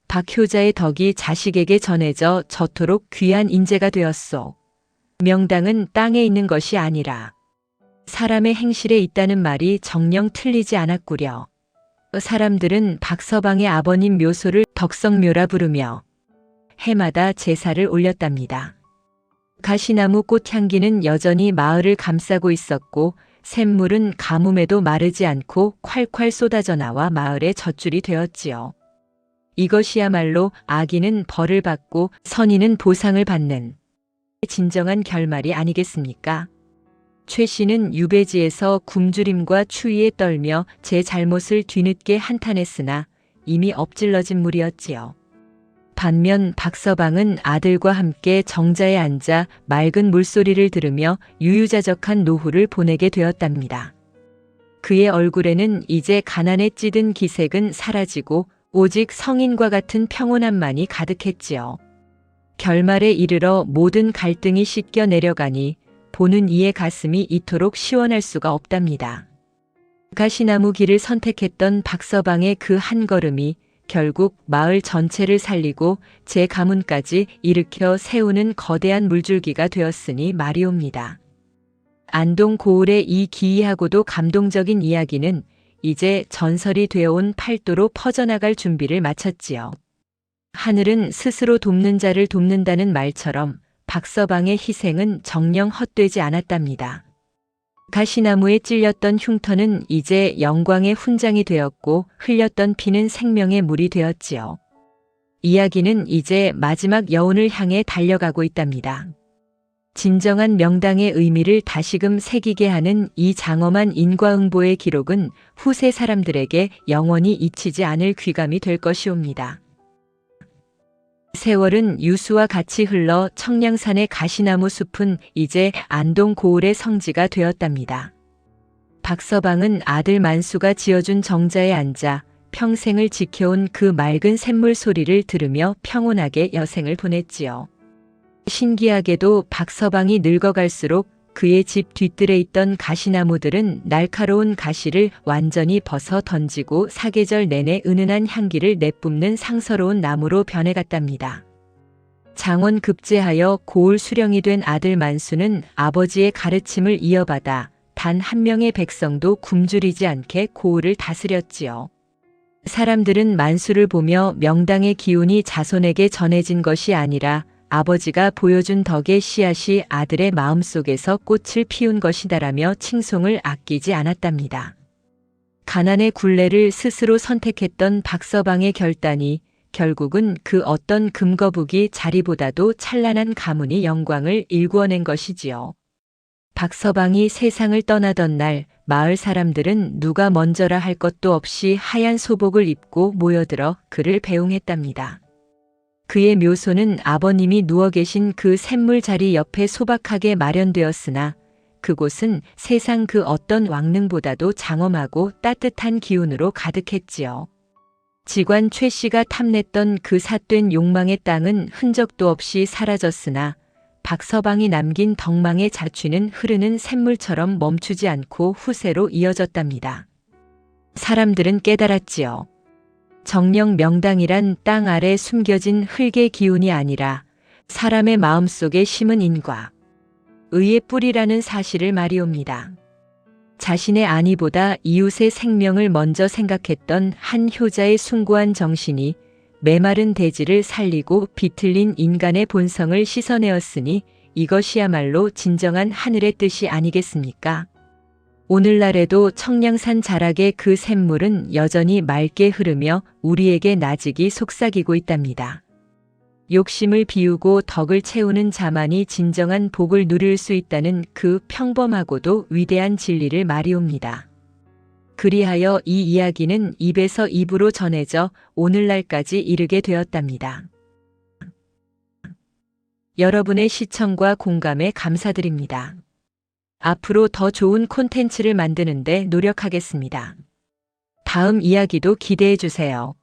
박효자의 덕이 자식에게 전해져 저토록 귀한 인재가 되었소. 명당은 땅에 있는 것이 아니라 사람의 행실에 있다는 말이 정녕 틀리지 않았구려. 사람들은 박서방의 아버님 묘소를 덕성묘라 부르며 해마다 제사를 올렸답니다. 가시나무 꽃향기는 여전히 마을을 감싸고 있었고 샘물은 가뭄에도 마르지 않고 콸콸 쏟아져 나와 마을의 젖줄이 되었지요. 이것이야말로 악인은 벌을 받고 선인은 보상을 받는 진정한 결말이 아니겠습니까? 최 씨는 유배지에서 굶주림과 추위에 떨며 제 잘못을 뒤늦게 한탄했으나 이미 엎질러진 물이었지요. 반면 박서방은 아들과 함께 정자에 앉아 맑은 물소리를 들으며 유유자적한 노후를 보내게 되었답니다. 그의 얼굴에는 이제 가난에 찌든 기색은 사라지고 오직 성인과 같은 평온함만이 가득했지요. 결말에 이르러 모든 갈등이 씻겨 내려가니 보는 이의 가슴이 이토록 시원할 수가 없답니다. 가시나무 길을 선택했던 박서방의 그 한 걸음이 결국 마을 전체를 살리고 제 가문까지 일으켜 세우는 거대한 물줄기가 되었으니 말이옵니다. 안동 고을의 이 기이하고도 감동적인 이야기는 이제 전설이 되어온 팔도로 퍼져나갈 준비를 마쳤지요. 하늘은 스스로 돕는 자를 돕는다는 말처럼 박서방의 희생은 정녕 헛되지 않았답니다. 가시나무에 찔렸던 흉터는 이제 영광의 훈장이 되었고 흘렸던 피는 생명의 물이 되었지요. 이야기는 이제 마지막 여운을 향해 달려가고 있답니다. 진정한 명당의 의미를 다시금 새기게 하는 이 장엄한 인과응보의 기록은 후세 사람들에게 영원히 잊히지 않을 귀감이 될 것이옵니다. 세월은 유수와 같이 흘러 청량산의 가시나무 숲은 이제 안동 고을의 성지가 되었답니다. 박서방은 아들 만수가 지어준 정자에 앉아 평생을 지켜온 그 맑은 샘물 소리를 들으며 평온하게 여생을 보냈지요. 신기하게도 박서방이 늙어갈수록 그의 집 뒤뜰에 있던 가시나무들은 날카로운 가시를 완전히 벗어 던지고 사계절 내내 은은한 향기를 내뿜는 상서로운 나무로 변해갔답니다. 장원 급제하여 고을 수령이 된 아들 만수는 아버지의 가르침을 이어받아 단 한 명의 백성도 굶주리지 않게 고을을 다스렸지요. 사람들은 만수를 보며 명당의 기운이 자손에게 전해진 것이 아니라 아버지가 보여준 덕의 씨앗이 아들의 마음속에서 꽃을 피운 것이다라며 칭송을 아끼지 않았답니다. 가난의 굴레를 스스로 선택했던 박서방의 결단이 결국은 그 어떤 금거북이 자리보다도 찬란한 가문의 영광을 일구어낸 것이지요. 박서방이 세상을 떠나던 날 마을 사람들은 누가 먼저라 할 것도 없이 하얀 소복을 입고 모여들어 그를 배웅했답니다. 그의 묘소는 아버님이 누워 계신 그 샘물 자리 옆에 소박하게 마련되었으나 그곳은 세상 그 어떤 왕릉보다도 장엄하고 따뜻한 기운으로 가득했지요. 직관 최 씨가 탐냈던 그 삿된 욕망의 땅은 흔적도 없이 사라졌으나 박서방이 남긴 덕망의 자취는 흐르는 샘물처럼 멈추지 않고 후세로 이어졌답니다. 사람들은 깨달았지요. 정녕 명당이란 땅 아래 숨겨진 흙의 기운이 아니라 사람의 마음속에 심은 인과 의의 뿌리라는 사실을 말이옵니다. 자신의 안위보다 이웃의 생명을 먼저 생각했던 한 효자의 숭고한 정신이 메마른 대지를 살리고 비틀린 인간의 본성을 씻어내었으니 이것이야말로 진정한 하늘의 뜻이 아니겠습니까? 오늘날에도 청량산 자락의 그 샘물은 여전히 맑게 흐르며 우리에게 나직이 속삭이고 있답니다. 욕심을 비우고 덕을 채우는 자만이 진정한 복을 누릴 수 있다는 그 평범하고도 위대한 진리를 말이옵니다. 그리하여 이 이야기는 입에서 입으로 전해져 오늘날까지 이르게 되었답니다. 여러분의 시청과 공감에 감사드립니다. 앞으로 더 좋은 콘텐츠를 만드는데 노력하겠습니다. 다음 이야기도 기대해 주세요.